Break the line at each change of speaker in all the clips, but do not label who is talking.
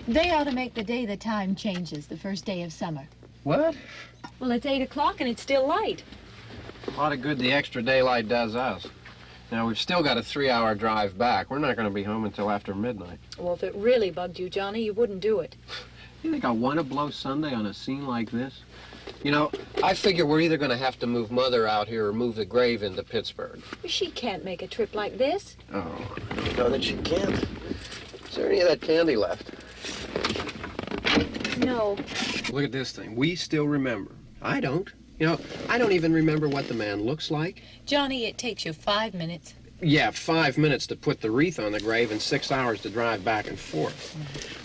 They ought to make the day the time changes, the first day of summer.
What?
Well, it's 8 o'clock and it's still light.
A lot of good the extra daylight does us. Now, we've still got a 3-hour drive back. We're not going to be home until after midnight.
Well, if it really bugged you, Johnny, you wouldn't do it.
You think I want to blow Sunday on a scene like this? You know, I figure we're either going to have to move Mother out here or move the grave into Pittsburgh.
She can't make a trip like this.
Oh, I know that she can't. Is there any of that candy left?
No.
Look at this thing. We still remember. I don't. You know, I don't even remember what the man looks like.
Johnny, it takes you 5 minutes.
Yeah, 5 minutes to put the wreath on the grave and 6 hours to drive back and forth.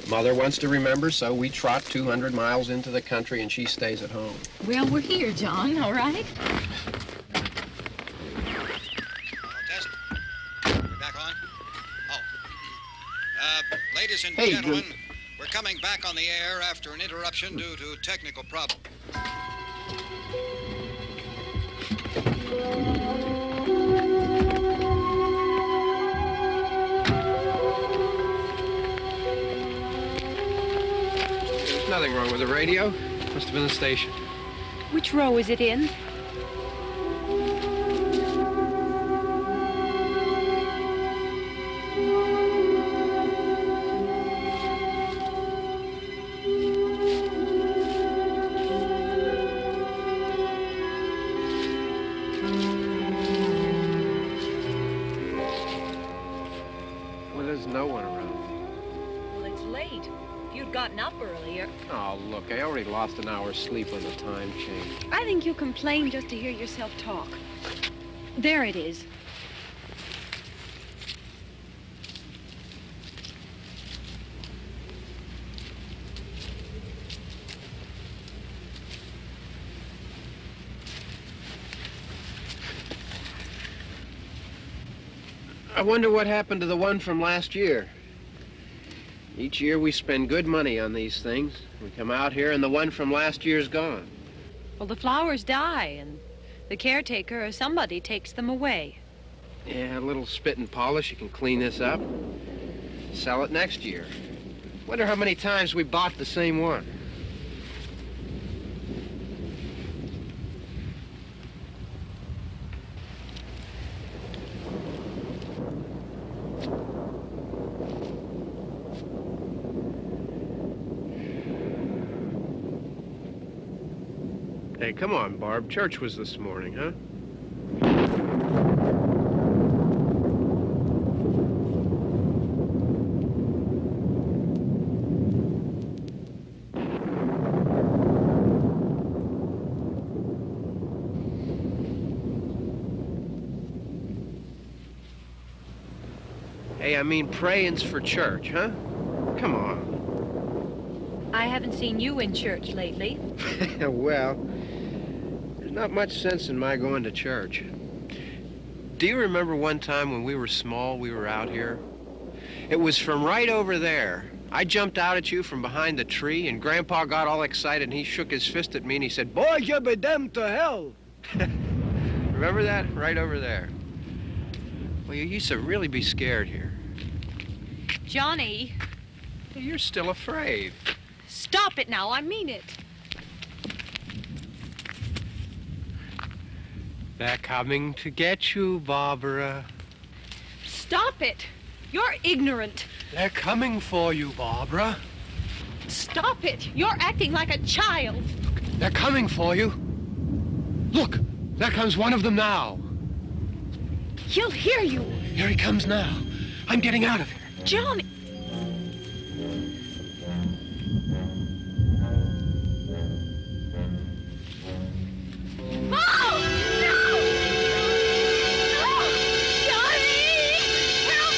Mother wants to remember, so we trot 200 miles into the country and she stays at home.
Well, we're here, John, all right?
Test. We're back on? Oh. Ladies and gentlemen, we're coming back on the air after an interruption due to technical problem.
There's nothing wrong with the radio. Must have been the station.
Which row is it in? Up earlier.
Oh, look, I already lost an hour's sleep on the time change.
I think you complain just to hear yourself talk. There it is.
I wonder what happened to the one from last year. Each year we spend good money on these things. We come out here and the one from last year's gone.
Well, the flowers die and the caretaker or somebody takes them away.
Yeah, a little spit and polish. You can clean this up. Sell it next year. Wonder how many times we bought the same one. Hey, come on, Barb. Church was this morning, huh? Hey, I mean praying's for church, huh? Come on.
I haven't seen you in church lately.
Well, there's not much sense in my going to church. Do you remember one time when we were small, we were out here? It was from right over there. I jumped out at you from behind the tree, and Grandpa got all excited, and he shook his fist at me, and he said, "Boy, you be damned to hell." Remember that? Right over there. Well, you used to really be scared here.
Johnny,
You're still afraid.
stop it now. I mean it.
They're coming to get you, Barbara.
Stop it. You're ignorant.
They're coming for you, Barbara.
Stop it. You're acting like a child.
They're coming for you. Look, there comes one of them now.
He'll hear you.
Here he comes now. I'm getting out of here.
Johnny. Oh! No! No! Johnny! Help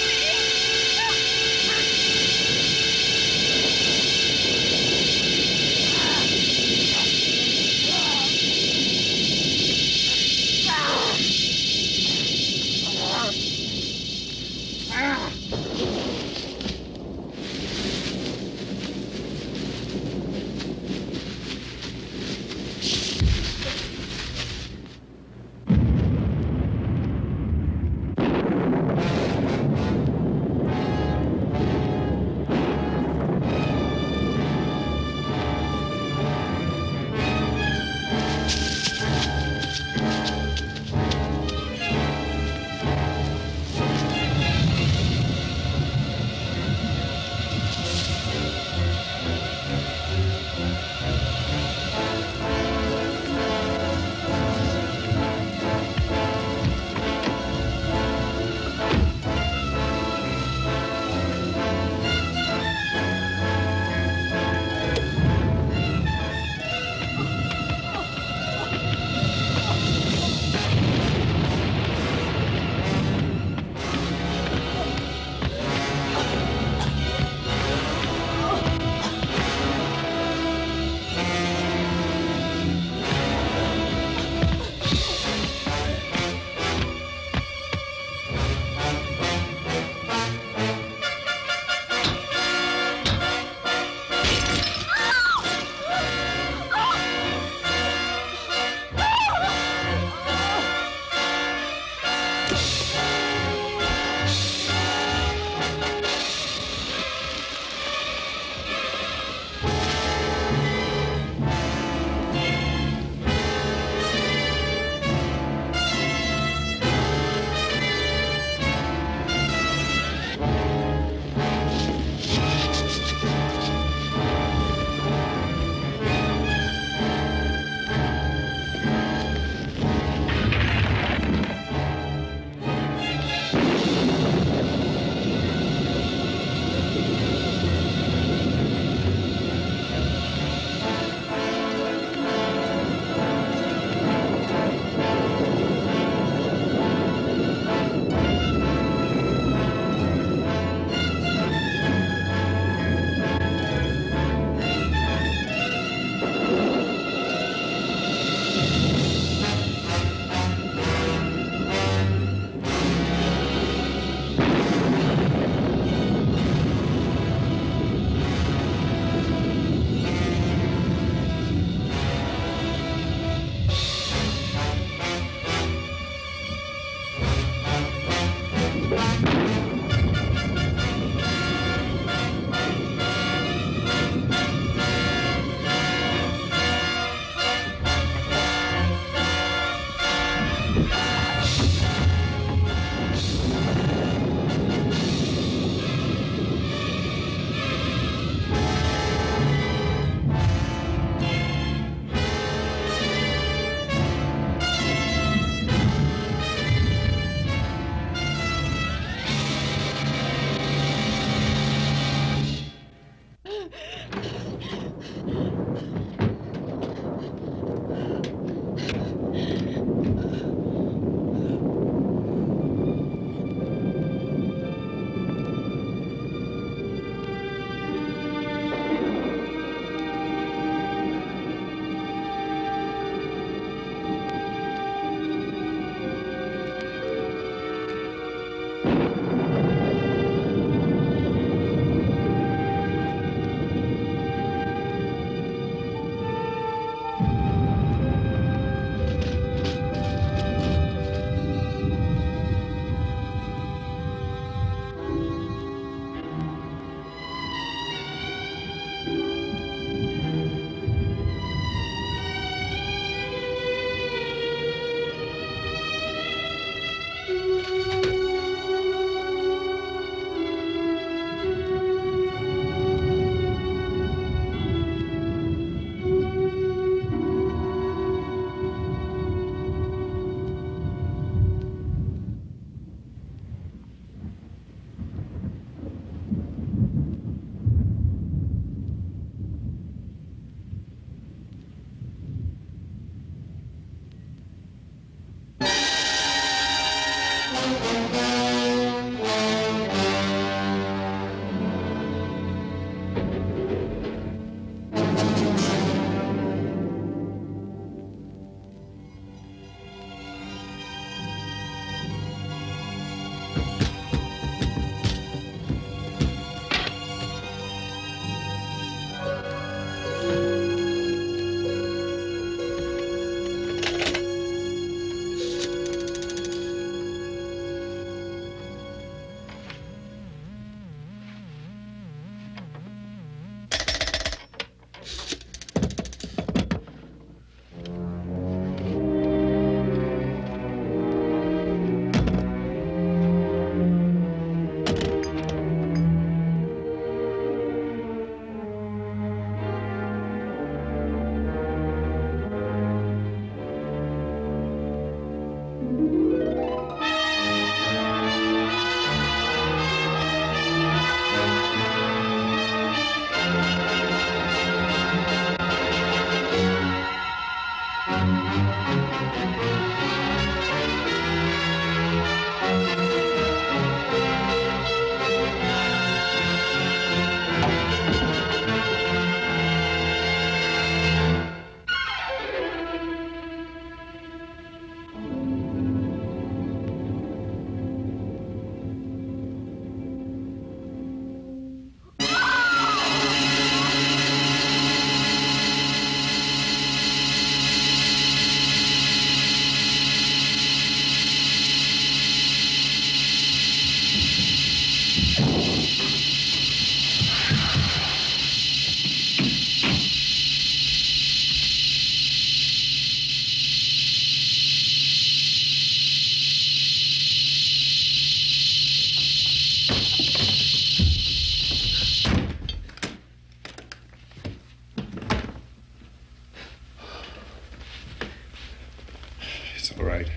All right.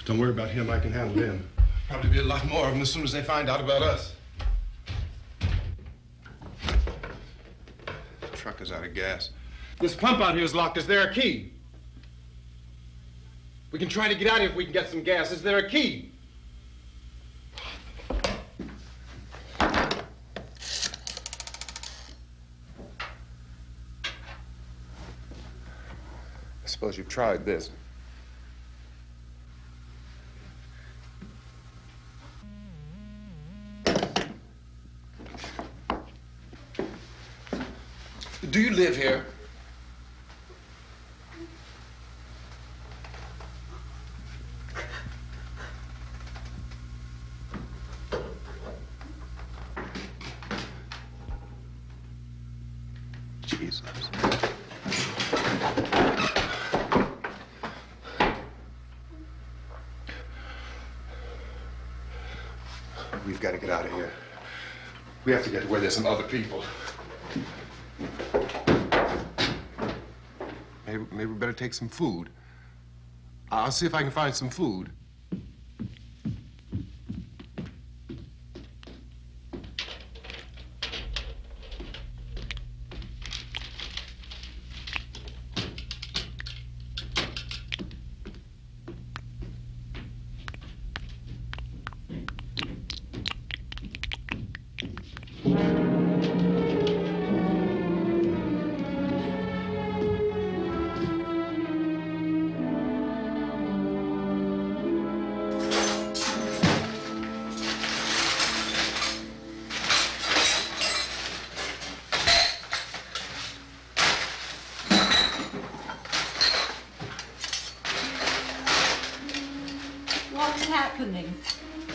Don't worry about him. I can handle him. Probably be a lot more of them as soon as they find out about us. The truck is out of gas. This pump out here is locked. Is there a key? We can try to get out of here if we can get some gas. Is there a key? I suppose you've tried this. Do you live here? Jesus. We've got to get out of here. We have to get to where there's some other people. Maybe we better take some food. I'll see if I can find some food.
What's happening?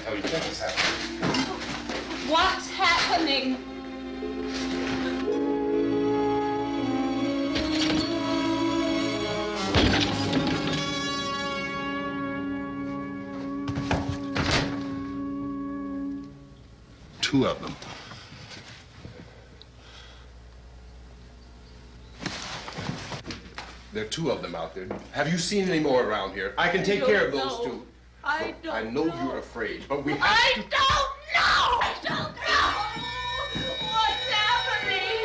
Oh, you think it's happening?
What's happening?
Two of them. There are two of them out there. Have you seen any more around here? I can take care of those two.
I don't
I know you're afraid, but we have
I
to...
don't know! I don't know! What's happening?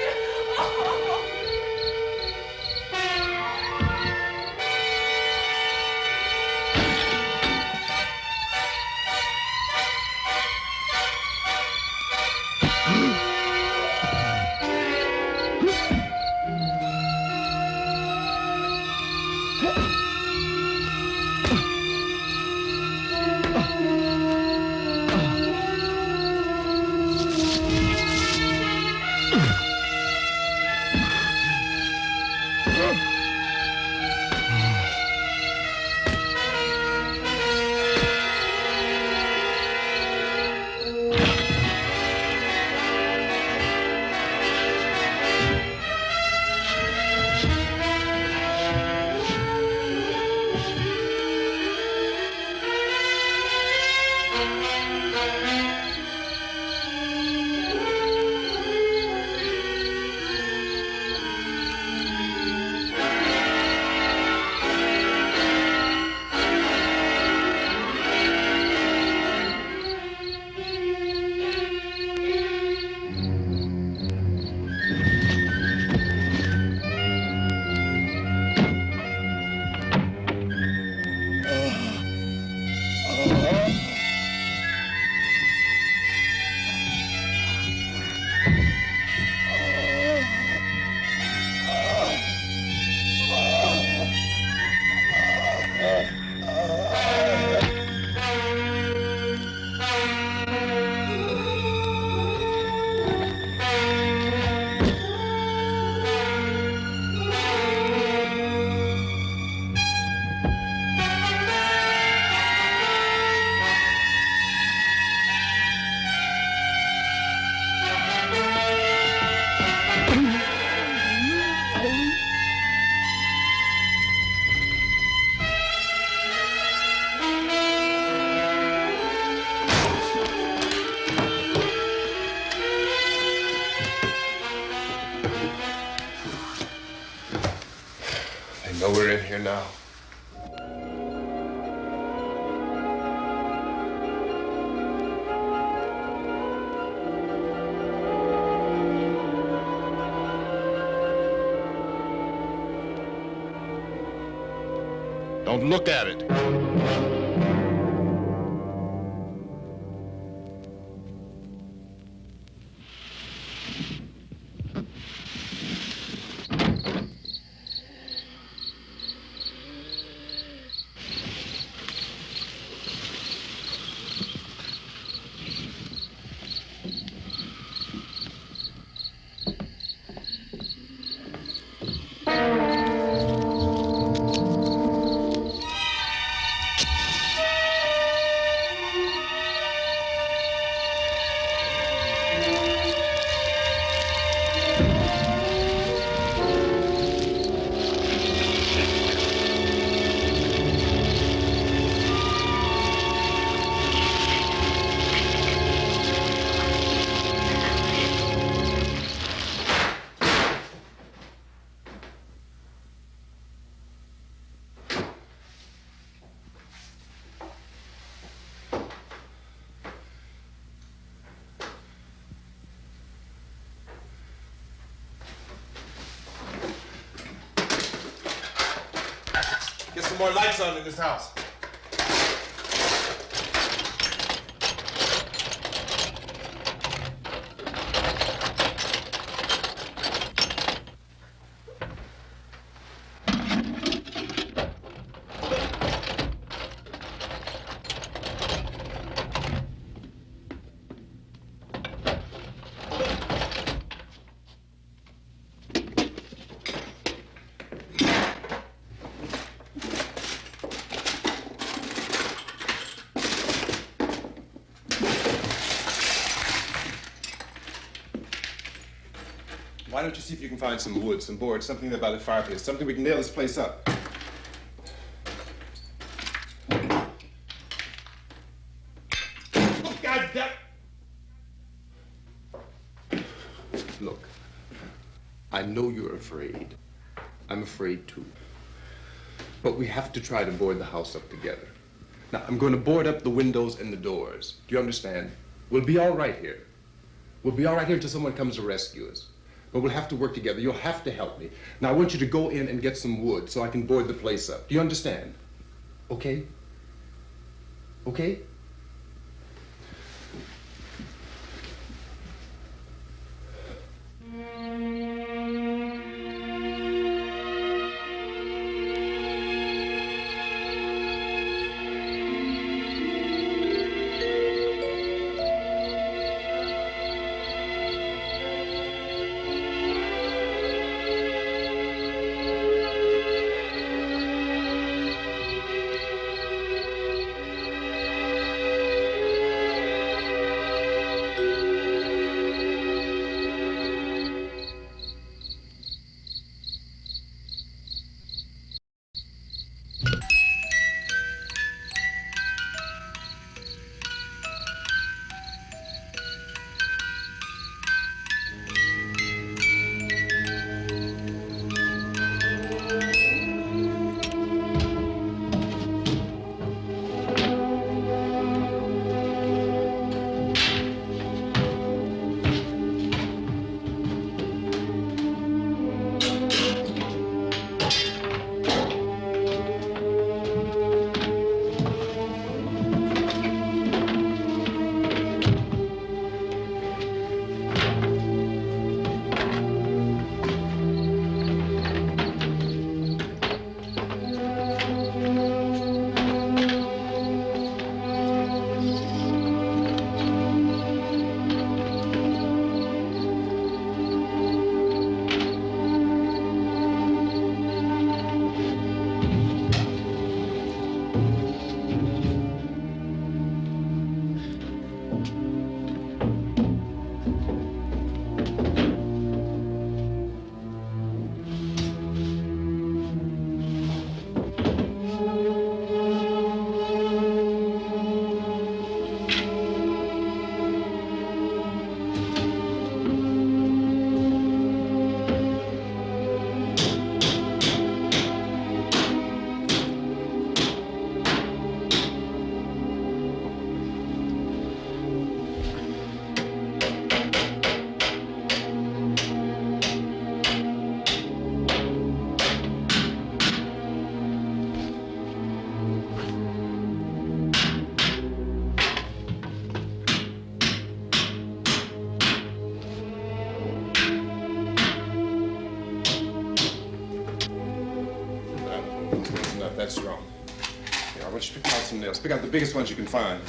So we're in here now. Don't look at it. Get some more lights on in this house. Why don't you see if you can find some wood, some boards, something about a fireplace, something we can nail this place up. Oh, God damn! Look, I know you're afraid. I'm afraid too. But we have to try to board the house up together. Now, I'm going to board up the windows and the doors. Do you understand? We'll be all right here. We'll be all right here until someone comes to rescue us. But we'll have to work together. You'll have to help me. Now, I want you to go in and get some wood so I can board the place up. Do you understand? Okay? Okay? That's wrong. Here, I want you to pick out some nails. Pick out the biggest ones you can find.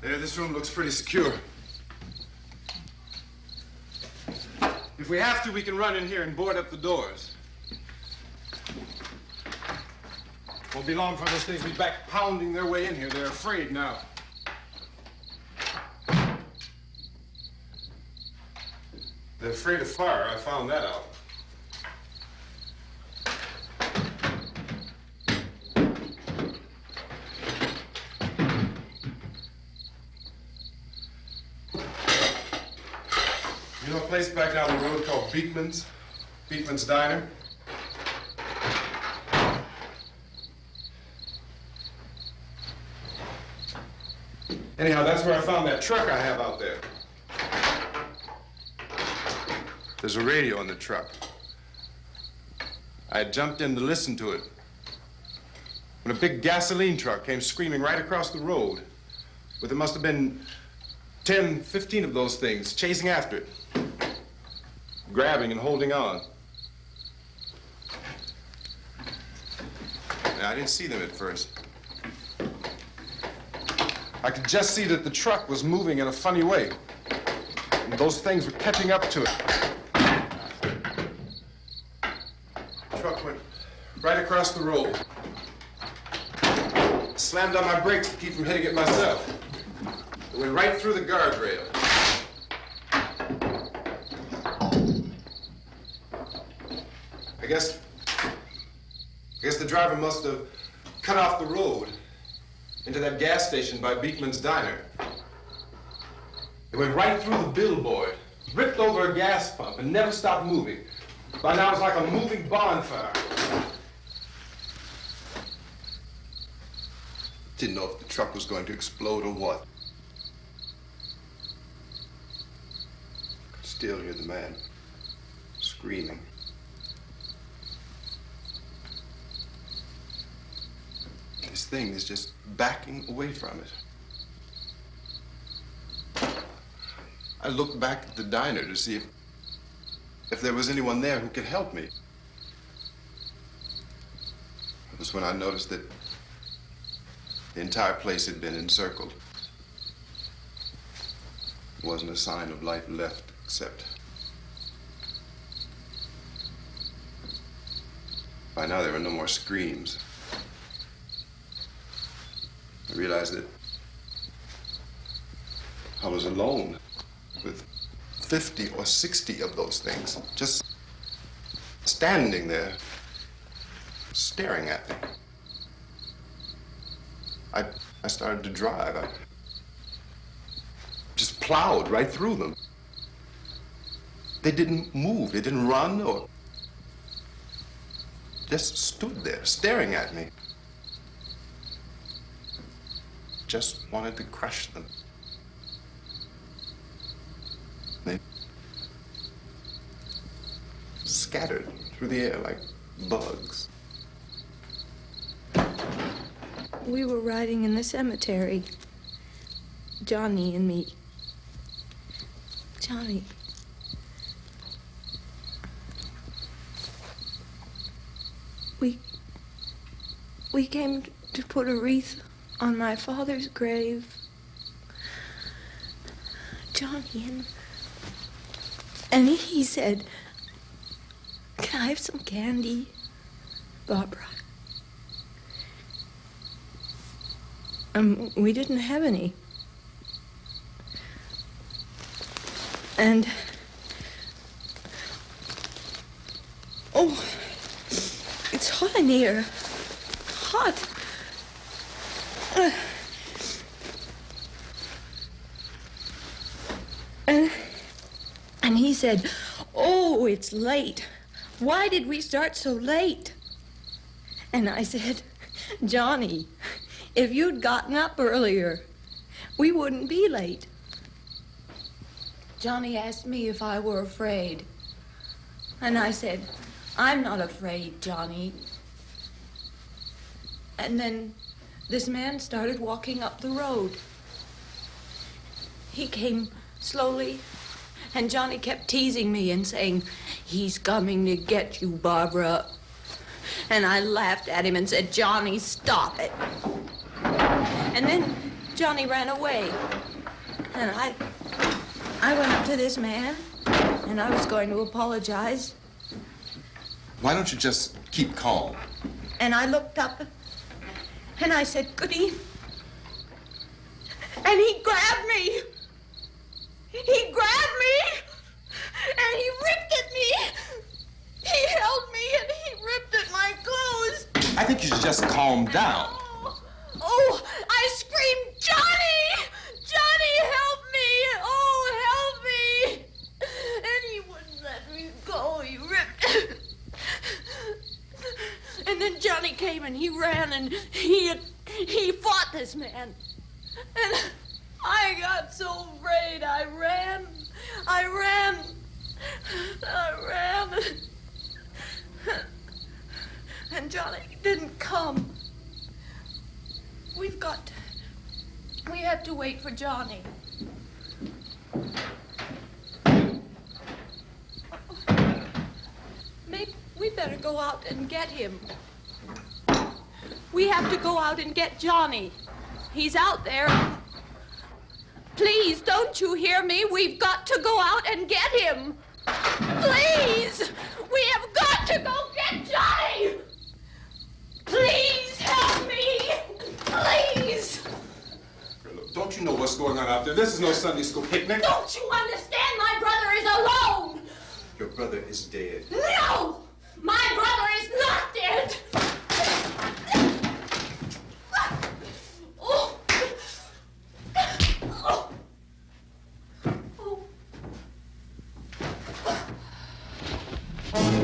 There, this room looks pretty secure. If we have to, we can run in here and board up the doors. Won't be long for those things to be back pounding their way in here. They're afraid now. They're afraid of fire. I found that out. You know a place back down the road called Beekman's? Beekman's Diner? Anyhow, that's where I found that truck I have out there. There's a radio in the truck. I had jumped in to listen to it when a big gasoline truck came screaming right across the road with there must have been 10, 15 of those things chasing after it, grabbing and holding on. Now, I didn't see them at first. I could just see that the truck was moving in a funny way, and those things were catching up to it. The truck went right across the road. Slammed on my brakes to keep from hitting it myself. It went right through the guardrail. I guess the driver must have cut off the road into that gas station by Beekman's Diner. It went right through the billboard, ripped over a gas pump, and never stopped moving. By now, it's like a moving bonfire. Didn't know if the truck was going to explode or what. Could still hear the man screaming. This thing is just backing away from it. I looked back at the diner to see if there was anyone there who could help me. It was when I noticed that the entire place had been encircled. There wasn't a sign of life left except by now there were no more screams. I realized that I was alone with 50 or 60 of those things, just standing there, staring at me. I started to drive. I just plowed right through them. They didn't move, they didn't run or just stood there staring at me. Just wanted to crush them. They scattered through the air like bugs.
We were riding in the cemetery, Johnny and me. Johnny. We came to put a wreath on my father's grave. Johnny, and he said, "Can I have some candy, Barbra?" We didn't have any. And, oh, it's hot in here. Hot. And he said, "Oh, it's late. Why did we start so late?" And I said, "Johnny, if you'd gotten up earlier, we wouldn't be late." Johnny asked me if I were afraid. And I said, "I'm not afraid, Johnny." And then this man started walking up the road. He came slowly And Johnny kept teasing me and saying, "He's coming to get you, Barbara." And I laughed at him and said, "Johnny, stop it." And then Johnny ran away. And I went up to this man, and I was going to apologize.
Why don't you just keep calm?
And I looked up, and I said, "Good evening." And he grabbed me. He grabbed me, and he ripped at me. He held me, and he ripped at my clothes.
I think you should just calm down.
Oh, I screamed, "Johnny! Johnny, help me! Oh, help me!" And he wouldn't let me go. He ripped. And then Johnny came and he ran and he fought this man. And I got so afraid. I ran. And Johnny didn't come. We have to wait for Johnny. Maybe we better go out and get him. We have to go out and get Johnny. He's out there. Please, don't you hear me? We've got to go out and get him. Please! We have got to go get Johnny! Please help me! Please!
Don't you know what's going on out there? This is no Sunday school picnic.
Don't you understand? My brother is alone!
Your brother is dead.
No! My brother is not dead! Oh. Oh. Oh.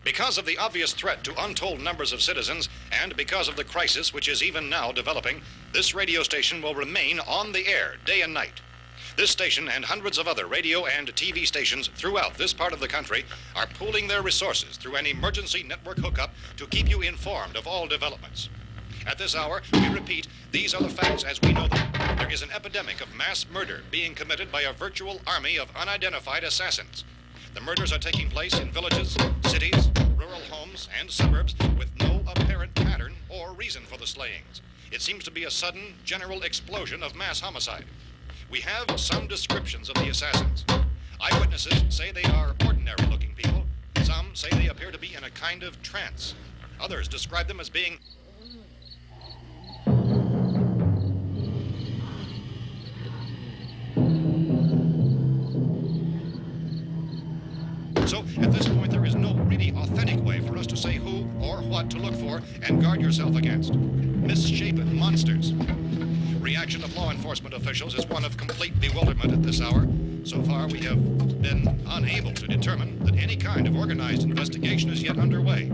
Because of the obvious threat to untold numbers of citizens, and because of the crisis which is even now developing, this radio station will remain on the air day and night. This station and hundreds of other radio and TV stations throughout this part of the country are pooling their resources through an emergency network hookup to keep you informed of all developments. At this hour, we repeat, these are the facts as we know them. There is an epidemic of mass murder being committed by a virtual army of unidentified assassins. The murders are taking place in villages, cities, rural homes, and suburbs with no apparent pattern or reason for the slayings. It seems to be a sudden, general explosion of mass homicide. We have some descriptions of the assassins. Eyewitnesses say they are ordinary-looking people. Some say they appear to be in a kind of trance. Others describe them as being So, at this point, there is no really authentic way for us to say who or what to look for and guard yourself against. Misshapen monsters. Reaction of law enforcement officials is one of complete bewilderment at this hour. So far, we have been unable to determine that any kind of organized investigation is yet underway.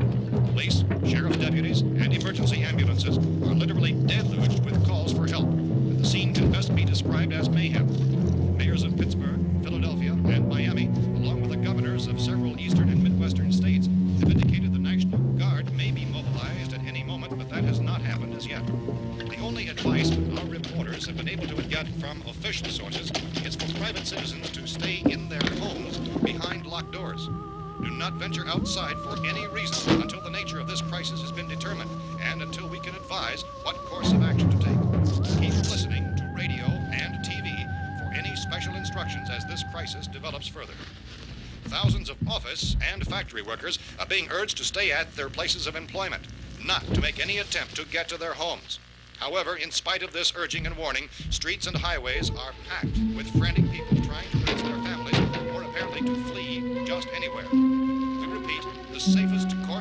Police, sheriff's deputies, and emergency ambulances are literally deluged with calls for help. The scene can best be described as mayhem. Mayors of Pittsburgh, Philadelphia, and Miami, along with the governors of several eastern and midwestern states, have indicated the National Guard may be mobilized at any moment, but that has not happened as yet. The only advice our reporters have been able to get from official sources is for private citizens to stay in their homes behind locked doors. Do not venture outside for any reason until the nature of this crisis has been determined and until we can advise what course of action to take. Keep listening to radio and TV for any special instructions as this crisis develops further. Thousands of office and factory workers are being urged to stay at their places of employment, not to make any attempt to get to their homes. However, in spite of this urging and warning, streets and highways are packed with frantic people trying to raise their families or apparently to flee just anywhere. We repeat, the safest course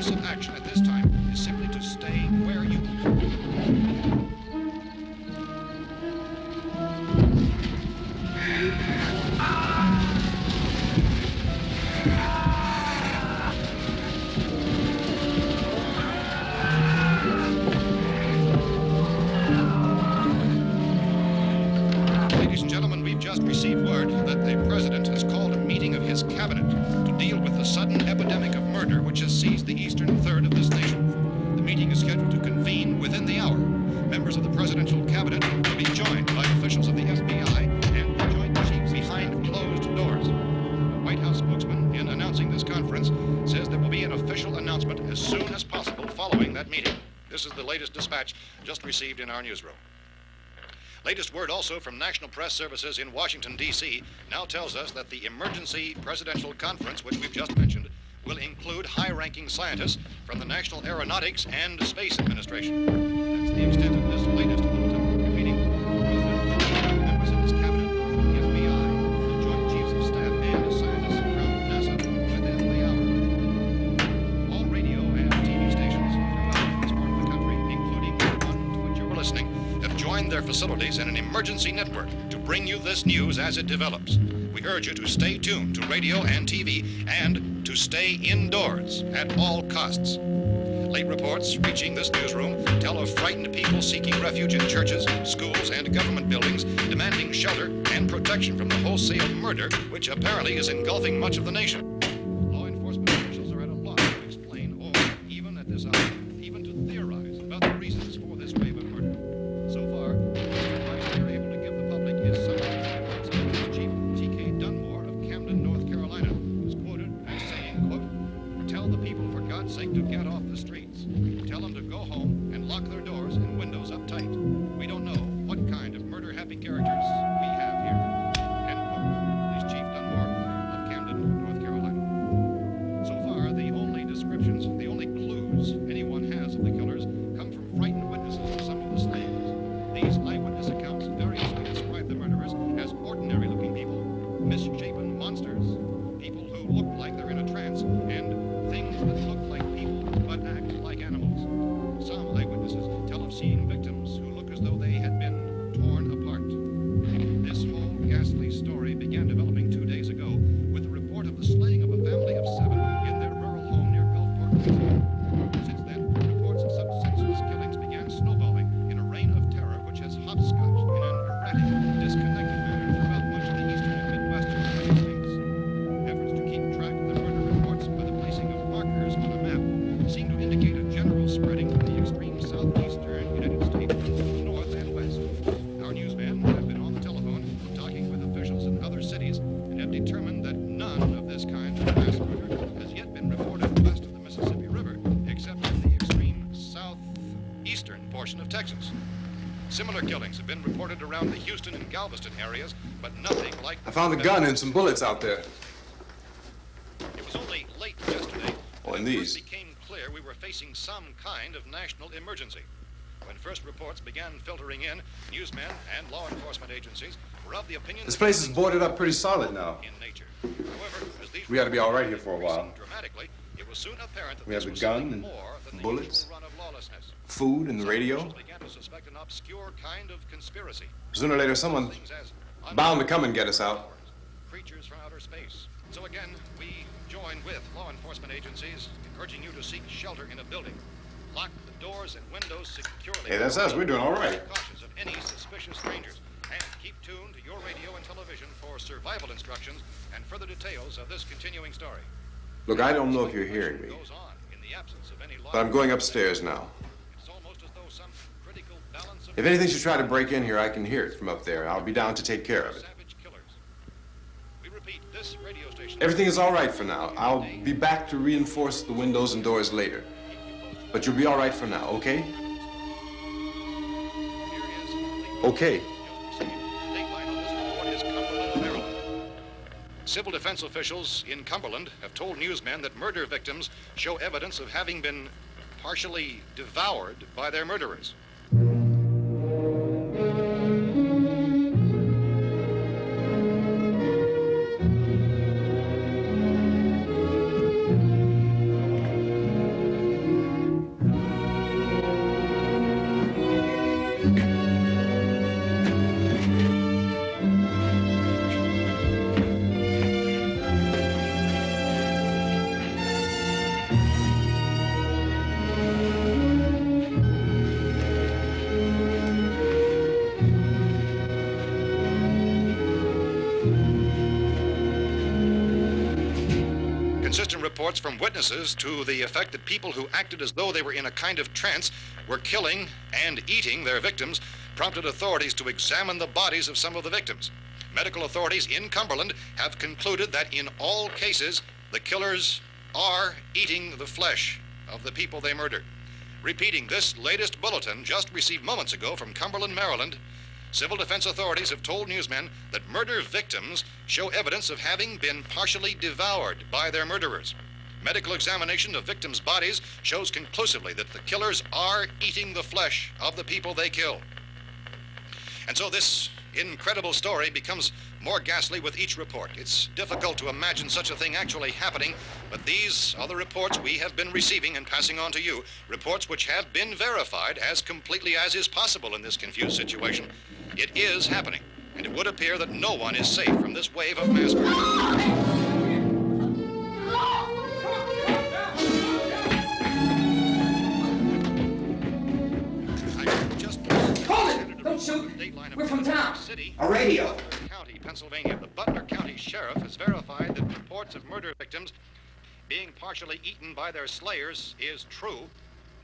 that the president has called a meeting of his cabinet to deal with the sudden epidemic of murder which has seized the eastern third of this nation. The meeting is scheduled to convene within the hour. Members of the presidential cabinet will be joined by officials of the FBI and the joint chiefs behind closed doors. The White House spokesman, in announcing this conference, says there will be an official announcement as soon as possible following that meeting. This is the latest dispatch just received in our newsroom. Latest word also from National Press Services in Washington, D.C. now tells us that the emergency presidential conference, which we've just mentioned, will include high-ranking scientists from the National Aeronautics and Space Administration. That's the extent of this latest bulletin. Meeting members of his cabinet, the FBI, the Joint Chiefs of Staff, and scientists from NASA within the hour. All radio and TV stations throughout this part of the country, including the one to which you're listening, have joined their facilities in an emergency network to bring you this news as it develops. We urge you to stay tuned to radio and TV and to stay indoors at all costs. Late reports reaching this newsroom tell of frightened people seeking refuge in churches, schools, and government buildings, demanding shelter and protection from the wholesale murder which apparently is engulfing much of the nation. Law enforcement officials are at a loss to explain or, even at this hour, even to theorize about the reasons for this wave of murder. So far, the advice they're able to give the public is some Chief T.K. Dunmore of Camden, North Carolina, was quoted as saying, quote, "Tell the people, for God's sake, to get off the streets. Tell them to go home and lock their doors and windows up tight. We don't know what kind of murder-happy characters we have here." End quote. Is Chief Dunmore of Camden, North Carolina. So far, the only descriptions, the only clues anyone has of the killers come from frightened witnesses of some of the slayings. These eyewitness accounts variously describe the murderers as ordinary-looking people, misshapen monsters, people who look like they're in a trance, and things that look like people but act like animals. Some eyewitnesses tell of seeing victims who look as though they had been torn apart. This whole ghastly story began developing 2 days ago with the report of the slaying of a family of 7 in their rural home near Gulfport, Louisiana. Since then, reports of such senseless killings began snowballing in a reign of terror which has hopscotched in an erratic, disconnected manner throughout much of the eastern and midwestern United States. Efforts to keep track of the murder reports by the placing of markers on a map seem to indicate a general spreading from the extreme southeastern United States to the north and west. Our newsmen have been on the telephone talking with officials in other cities and have determined that none of this kind of mass murder has yet been reported west of the Mississippi River, except in the extreme southeastern portion of Texas. Similar killings have been reported around the Houston and Galveston areas, but nothing like...
I found the gun and some bullets out there.
It was only late yesterday
Oh,
that
and
it
these.
first became clear we were facing some kind of national emergency. When first reports began filtering in, newsmen and law enforcement agencies were of the opinion
This
that
place is
things
boarded up
were
pretty solid now.
in nature. However, as these
We ought to be all right here
reports
for a
increased
while.
dramatically, it was soon apparent that
We have
this
the
was
gun
something
and
more than the
bullets,
usual run of lawlessness.
Food and the
Some
radio.
officials began to suspect an obscure kind of conspiracy.
Sooner or later, someone's
Things as
bound to come and get us out.
creatures from outer space. So again, we join with law enforcement agencies urging you to seek shelter in a building. Lock the doors and windows securely.
Hey, that's us. We're doing all right.
Be cautious of any suspicious strangers. And keep tuned to your radio and television for survival instructions and further details of this continuing story.
Look, I don't know if you're hearing me,
Goes on in the absence of any law.
but I'm going upstairs now.
It's almost as though some critical balance of
If anything should try to break in here, I can hear it from up there. I'll be down to take care of it.
savage killers. We repeat, this radio station.
Everything is all right for now. I'll be back to reinforce the windows and doors later. But you'll be all right for now, okay? Okay.
Civil defense officials in Cumberland have told newsmen that murder victims show evidence of having been partially devoured by their murderers. Inconsistent reports from witnesses to the effect that people who acted as though they were in a kind of trance were killing and eating their victims prompted authorities to examine the bodies of some of the victims. Medical authorities in Cumberland have concluded that in all cases, the killers are eating the flesh of the people they murdered. Repeating this latest bulletin just received moments ago from Cumberland, Maryland, civil defense authorities have told newsmen that murder victims show evidence of having been partially devoured by their murderers. Medical examination of victims' bodies shows conclusively that the killers are eating the flesh of the people they kill. And so this incredible story becomes more ghastly with each report. It's difficult to imagine such a thing actually happening, but these are the reports we have been receiving and passing on to you, reports which have been verified as completely as is possible in this confused situation. It is happening, and it would appear that no one is safe from this wave of mass murder.
Don't shoot! We're from town.
A radio.
County, Pennsylvania. The Butler County Sheriff has verified that reports of murder victims being partially eaten by their slayers is true.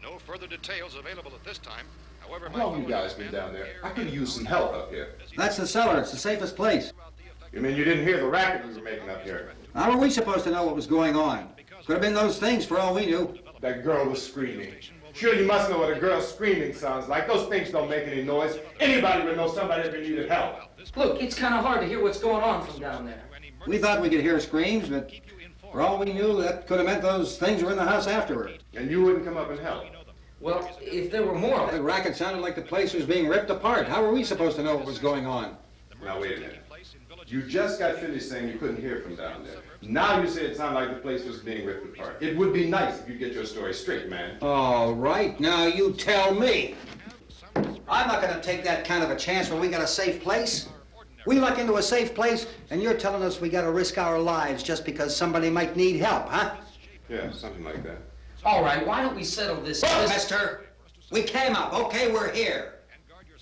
No further details available at this time. However,
How long you guys been down there? I could use some help up here.
That's the cellar. It's the safest place.
You mean you didn't hear the racket we were making up here?
How were we supposed to know what was going on? Could have been those things for all we knew.
That girl was screaming. Sure, you must know what a girl screaming sounds like. Those things don't make any noise. Anybody would know somebody ever needed help.
Look, it's kind of hard to hear what's going on from down there.
We thought we could hear screams, but for all we knew, that could have meant those things were in the house afterward.
And you wouldn't come up and help?
Well, if there were more...
The racket sounded like the place was being ripped apart. How were we supposed to know what was going on?
Now, wait a minute. You just got finished saying you couldn't hear from down there. Now you say it sounded like the place was being ripped apart. It would be nice if you get your story straight, man.
All right, now you tell me. I'm not going to take that kind of a chance when we got a safe place. We luck into a safe place, and you're telling us we got to risk our lives just because somebody might need help, huh?
Yeah, something like that.
All right, why don't we settle this...
Look, mister, we came up. Okay, we're here.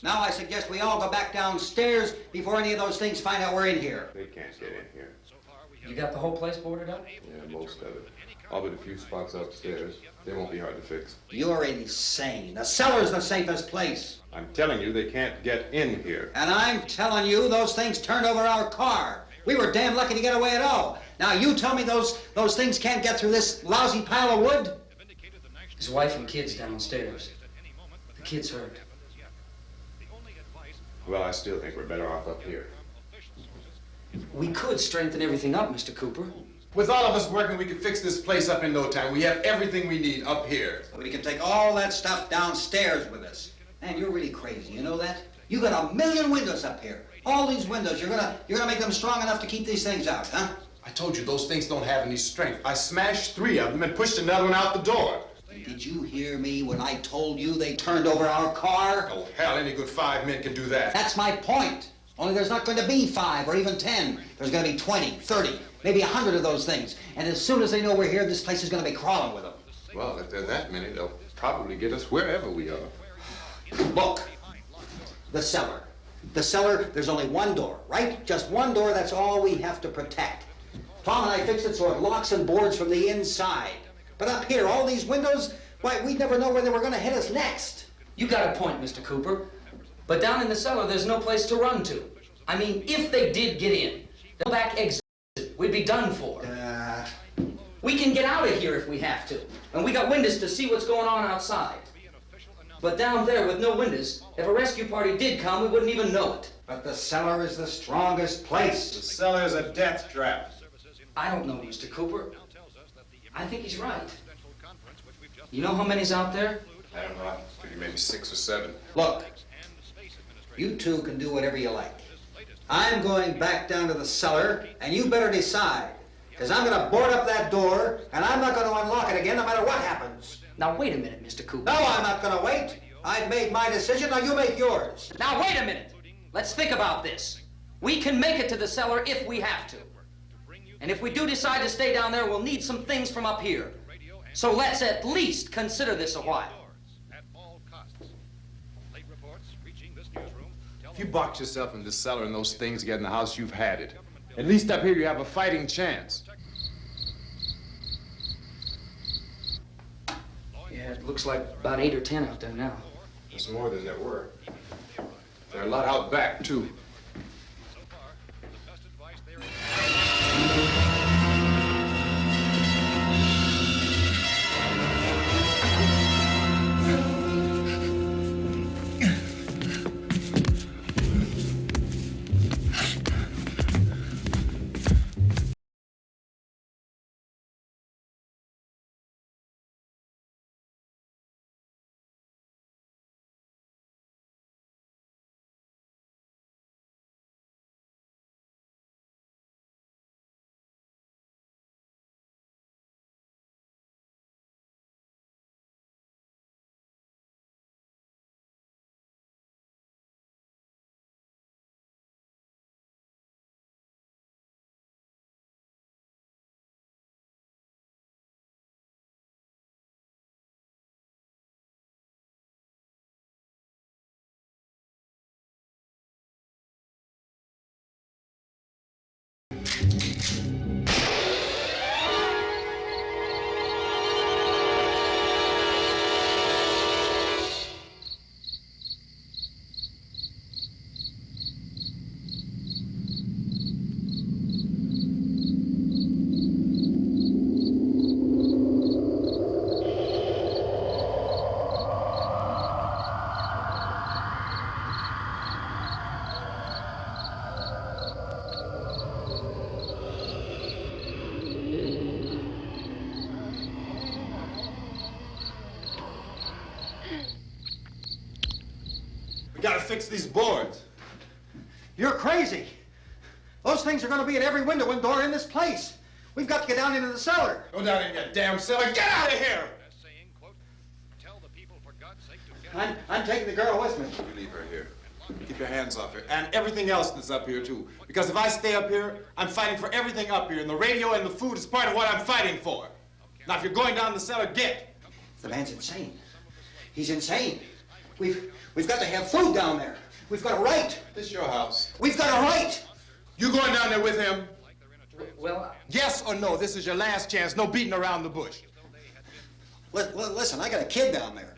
Now I suggest we all go back downstairs before any of those things find out we're in here.
They can't get in here.
You got the whole place boarded up?
Yeah, most of it. All but a few spots upstairs. They won't be hard to fix.
You're insane. The cellar's the safest place.
I'm telling you, they can't get in here.
And I'm telling you, those things turned over our car. We were damn lucky to get away at all. Now you tell me those things can't get through this lousy pile of wood?
His wife and kids downstairs. The kid's hurt.
Well, I still think we're better off up here.
We could strengthen everything up, Mr. Cooper.
With all of us working, we could fix this place up in no time. We have everything we need up here.
We can take all that stuff downstairs with us. Man, you're really crazy, you know that? You got 1,000,000 windows up here. All these windows, you're gonna make them strong enough to keep these things out, huh?
I told you those things don't have any strength. I smashed 3 of them and pushed another one out the door.
Did you hear me when I told you they turned over our car?
Oh, hell, any good 5 men can do that.
That's my point. Only there's not going to be 5 or even 10. There's going to be 20, 30, maybe 100 of those things. And as soon as they know we're here, this place is going to be crawling with them.
Well, if there are that many, they'll probably get us wherever we are.
Look, the cellar. The cellar, there's only one door, right? Just one door, that's all we have to protect. Tom and I fixed it so it locks and boards from the inside. But up here, all these windows, why, we'd never know where they were going to hit us next.
You got a point, Mr. Cooper. But down in the cellar, there's no place to run to. I mean, if they did get in, the back exit, we'd be done for. We can get out of here if we have to. And we got windows to see what's going on outside. But down there with no windows, if a rescue party did come, we wouldn't even know it.
But the cellar is the strongest place.
The cellar is a death trap.
I don't know, Mr. Cooper. I think he's right. You know how many's out there?
I don't know. I figure maybe 6 or 7.
Look, you two can do whatever you like. I'm going back down to the cellar, and you better decide. Because I'm going to board up that door, and I'm not going to unlock it again no matter what happens.
Now, wait a minute, Mr. Cooper.
No, I'm not going to wait. I've made my decision, now you make yours.
Now, wait a minute. Let's think about this. We can make it to the cellar if we have to. And if we do decide to stay down there, we'll need some things from up here. So let's at least consider this a while.
If you box yourself in this cellar and those things get in the house, you've had it. At least up here you have a fighting chance.
Yeah, it looks like about 8 or 10 out there now.
There's more than there were. There are a lot out back, too.
Gotta fix these boards.
You're crazy. Those things are going to be at every window and door in this place. We've got to get down into the cellar.
Go down in your damn cellar. Get out of here!
I'm taking the girl with me.
You leave her here. Keep your hands off her. And everything else that's up here, too. Because if I stay up here, I'm fighting for everything up here. And the radio and the food is part of what I'm fighting for. Now, if you're going down the cellar, get.
The man's insane. He's insane. We've got to have food down there. We've got a right.
This is your house.
We've got a right.
You going down there with him?
Well,
Yes or no? This is your last chance. No beating around the bush.
Listen, I got a kid down there.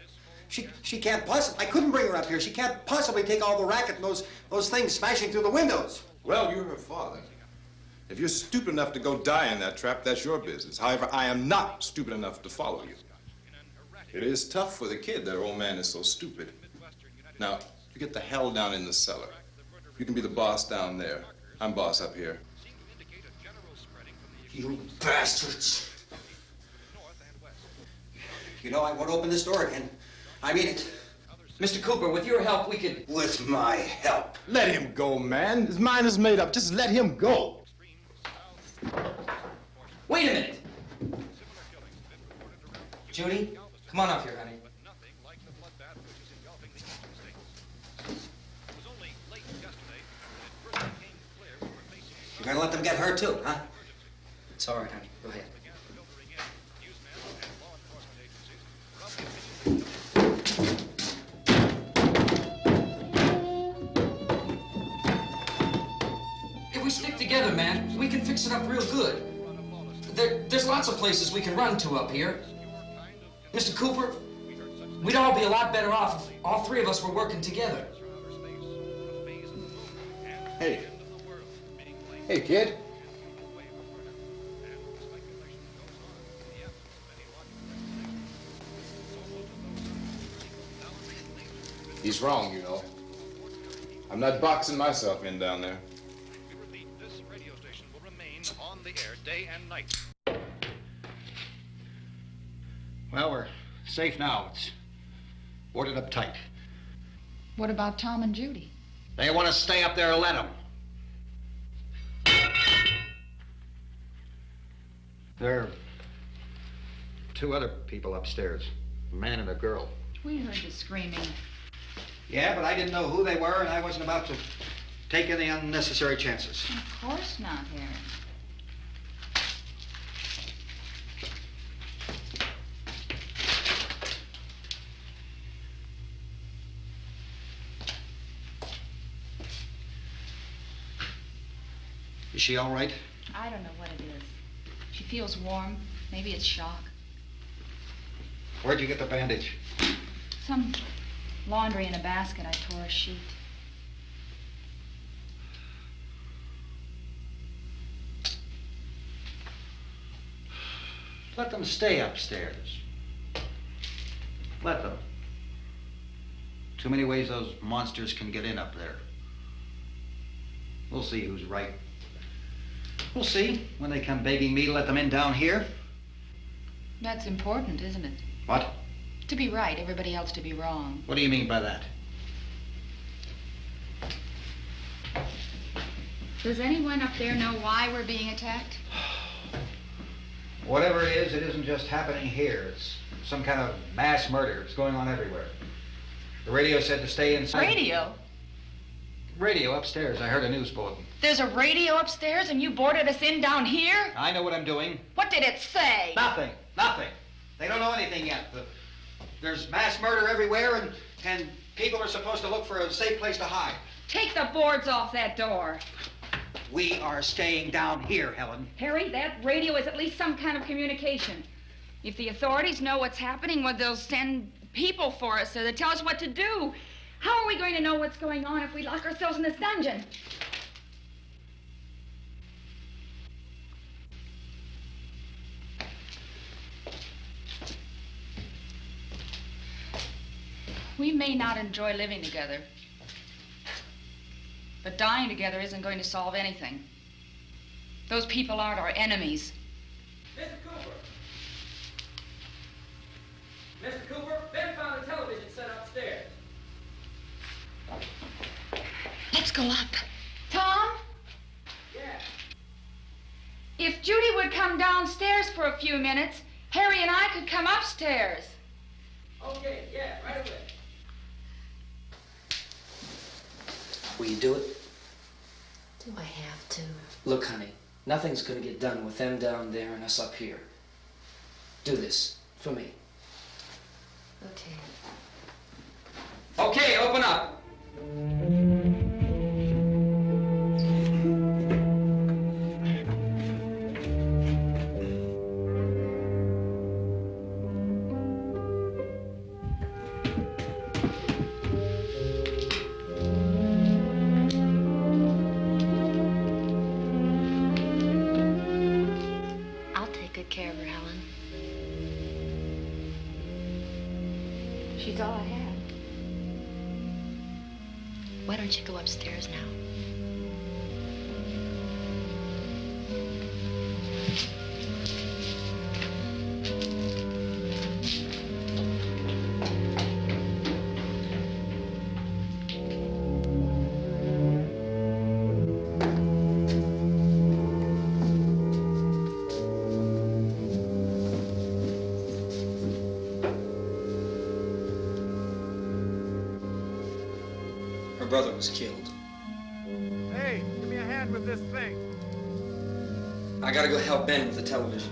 She can't possibly. I couldn't bring her up here. She can't possibly take all the racket and those things smashing through the windows.
Well, you're her father. If you're stupid enough to go die in that trap, that's your business. However, I am not stupid enough to follow you. It is tough for the kid that her old man is so stupid. Now, you get the hell down in the cellar. You can be the boss down there. I'm boss up here.
You bastards. You know, I won't open this door again. I mean it.
Mr. Cooper, with your help, we could...
With my help.
Let him go, man. His mind is made up. Just let him go.
Wait a minute. Judy, come on up here, honey.
You're gonna let them get hurt too, huh?
It's all right, honey. Go ahead. If we stick together, man, we can fix it up real good. There's lots of places we can run to up here. Mr. Cooper, we'd all be a lot better off if all three of us were working together.
Hey. Hey, kid. He's wrong, you know. I'm not boxing myself in down there.
This radio station will remain on the air day and night.
Well, we're safe now. It's boarded up tight.
What about Tom and Judy?
They want to stay up there, let them. There are two other people upstairs, a man and a girl.
We heard the screaming.
Yeah, but I didn't know who they were, and I wasn't about to take any unnecessary chances.
Of course not, Harry.
Is she all right?
I don't know what it is. She feels warm. Maybe it's shock.
Where'd you get the bandage?
Some laundry in a basket. I tore a sheet.
Let them stay upstairs. Let them. Too many ways those monsters can get in up there. We'll see who's right. We'll see when they come begging me to let them in down here.
That's important, isn't it?
What?
To be right, everybody else to be wrong.
What do you mean by that?
Does anyone up there know why we're being attacked?
Whatever it isn't just happening here. It's some kind of mass murder. It's going on everywhere. The radio said to stay inside.
Radio?
Radio upstairs. I heard a news bulletin.
There's a radio upstairs and you boarded us in down here?
I know what I'm doing.
What did it say?
Nothing. Nothing. They don't know anything yet. There's mass murder everywhere, and people are supposed to look for a safe place to hide.
Take the boards off that door.
We are staying down here, Helen.
Harry, that radio is at least some kind of communication. If the authorities know what's happening, well, they'll send people for us, so they'll tell us what to do. How are we going to know what's going on if we lock ourselves in this dungeon? We may not enjoy living together, but dying together isn't going to solve anything. Those people aren't our enemies.
Mr. Cooper! Mr. Cooper, Ben found a television set upstairs.
Let's go up. Tom?
Yeah.
If Judy would come downstairs for a few minutes, Harry and I could come upstairs.
Okay, yeah, right away.
Will you do it?
Do I have to?
Look, honey, nothing's gonna get done with them down there and us up here. Do this for me.
Okay.
Okay, open up.
I'll take good care of her, Helen.
She's all I have.
Why don't you go upstairs now?
Her brother was killed.
Hey, give me a hand with this thing.
I gotta go help Ben with the television.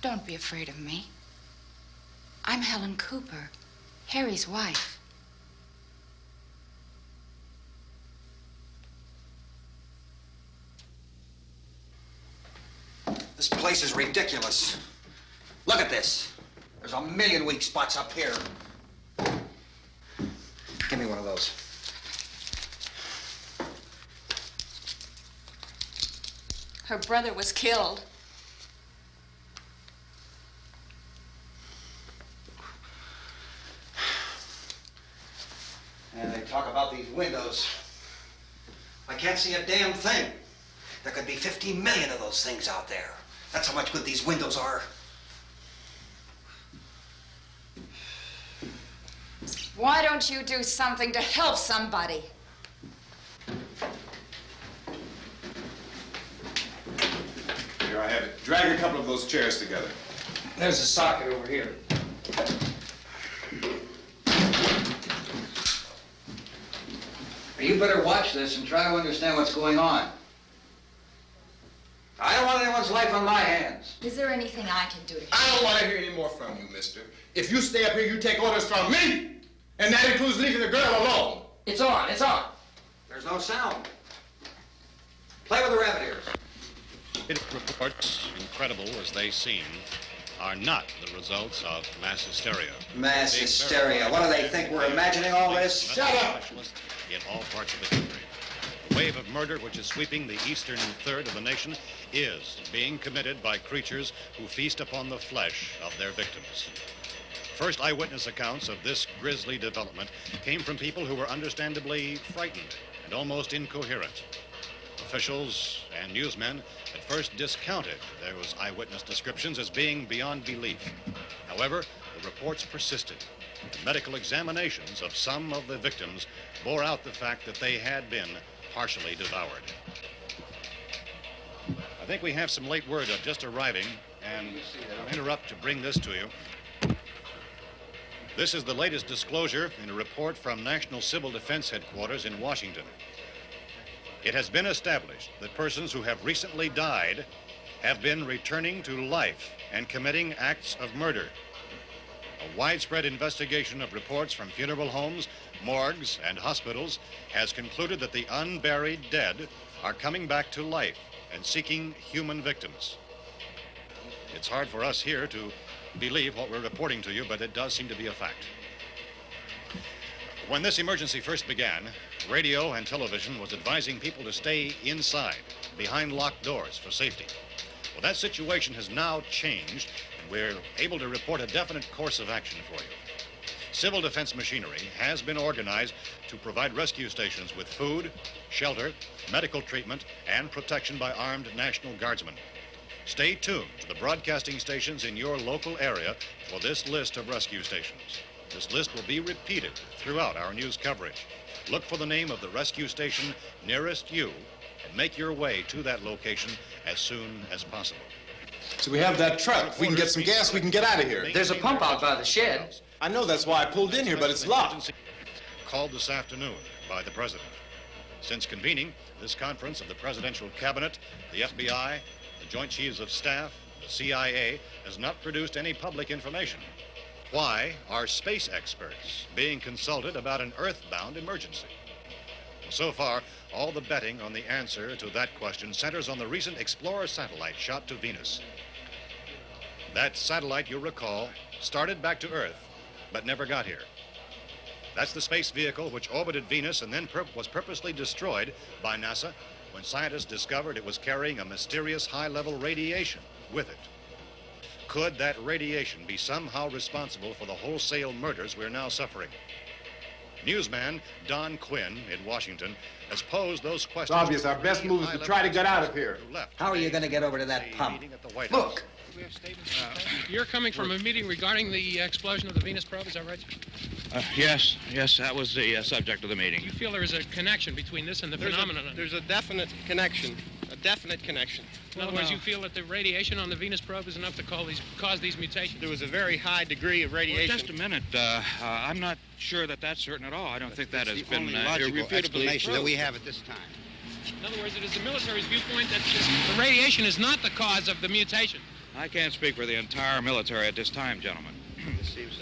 Don't be afraid of me. I'm Helen Cooper, Harry's wife.
This place is ridiculous. Look at this. There's a million weak spots up here. Give me one of those.
Her brother was killed.
And they talk about these windows. I can't see a damn thing. There could be 15 million of those things out there. That's how much good these windows are.
Why don't you do something to help somebody?
Here, I have it. Drag a couple of those chairs together.
There's a socket over here. You better watch this and try to understand what's going on. I don't want anyone's life on my hands.
Is there anything I can do to help?
I don't want to hear any more from you, mister. If you stay up here, you take orders from me. And that includes leaving the girl alone.
It's on, it's on.
There's no sound. Play with the rabbit ears.
Reports, incredible as they seem, are not the results of mass hysteria.
Mass hysteria. What do they think? We're imagining all this? Shut up!
In all parts of the country. The wave of murder which is sweeping the eastern third of the nation is being committed by creatures who feast upon the flesh of their victims. First eyewitness accounts of this grisly development came from people who were understandably frightened and almost incoherent. Officials and newsmen at first discounted those eyewitness descriptions as being beyond belief. However, the reports persisted. The medical examinations of some of the victims bore out the fact that they had been partially devoured. I think we have some late word just arriving, and I'll interrupt to bring this to you. This is the latest disclosure in a report from National Civil Defense Headquarters in Washington. It has been established that persons who have recently died have been returning to life and committing acts of murder. A widespread investigation of reports from funeral homes, morgues, and hospitals has concluded that the unburied dead are coming back to life and seeking human victims. It's hard for us here to believe what we're reporting to you, but it does seem to be a fact. When this emergency first began, radio and television was advising people to stay inside, behind locked doors for safety. Well, that situation has now changed, and we're able to report a definite course of action for you. Civil defense machinery has been organized to provide rescue stations with food, shelter, medical treatment, and protection by armed National Guardsmen. Stay tuned to the broadcasting stations in your local area for this list of rescue stations. This list will be repeated throughout our news coverage. Look for the name of the rescue station nearest you and make your way to that location as soon as possible.
So we have that truck. If we can get some gas, we can get out of here.
There's a pump out by the shed.
I know, that's why I pulled in here, but it's locked.
Called this afternoon by the President. Since convening this conference of the Presidential Cabinet, the FBI, the Joint Chiefs of Staff, the CIA has not produced any public information. Why are space experts being consulted about an earthbound emergency? So far, all the betting on the answer to that question centers on the recent Explorer satellite shot to Venus. That satellite, you'll recall, started back to Earth, but never got here. That's the space vehicle which orbited Venus and then was purposely destroyed by NASA when scientists discovered it was carrying a mysterious high-level radiation with it. Could that radiation be somehow responsible for the wholesale murders we're now suffering? Newsman Don Quinn in Washington has posed those questions.
It's obvious our best move is to try to get out of here.
How are you going to get over to that pump? Look!
You're coming from a meeting regarding the explosion of the Venus probe, is that right?
Yes, that was the subject of the meeting.
Do you feel there is a connection between this and the phenomenon?
There's a definite connection.
In other words, you feel that the radiation on the Venus probe is enough to cause these mutations?
There was a very high degree of radiation.
Well, just a minute. I'm not sure that that's certain at all. I don't think that has been
logical explanation that we have at this time.
In other words, it is the military's viewpoint that the radiation is not the cause of the mutation.
I can't speak for the entire military at this time, gentlemen.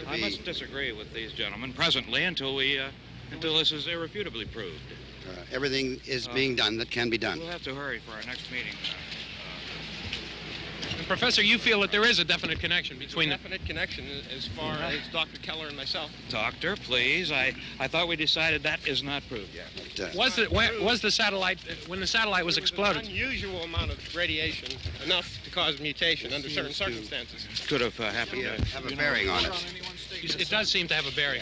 I must disagree with these gentlemen presently until this is irrefutably proved.
Everything is being done that can be done.
We'll have to hurry for our next meeting.
And Professor, you feel that there is a definite connection between
definite connection as far as Dr. Keller and myself.
Doctor, please. I thought we decided that is not proved yet.
Was the satellite, when the satellite was exploded?
An unusual amount of radiation, enough to cause mutation under certain circumstances.
Could have happened.
Have a bearing on it.
It does seem to have a bearing.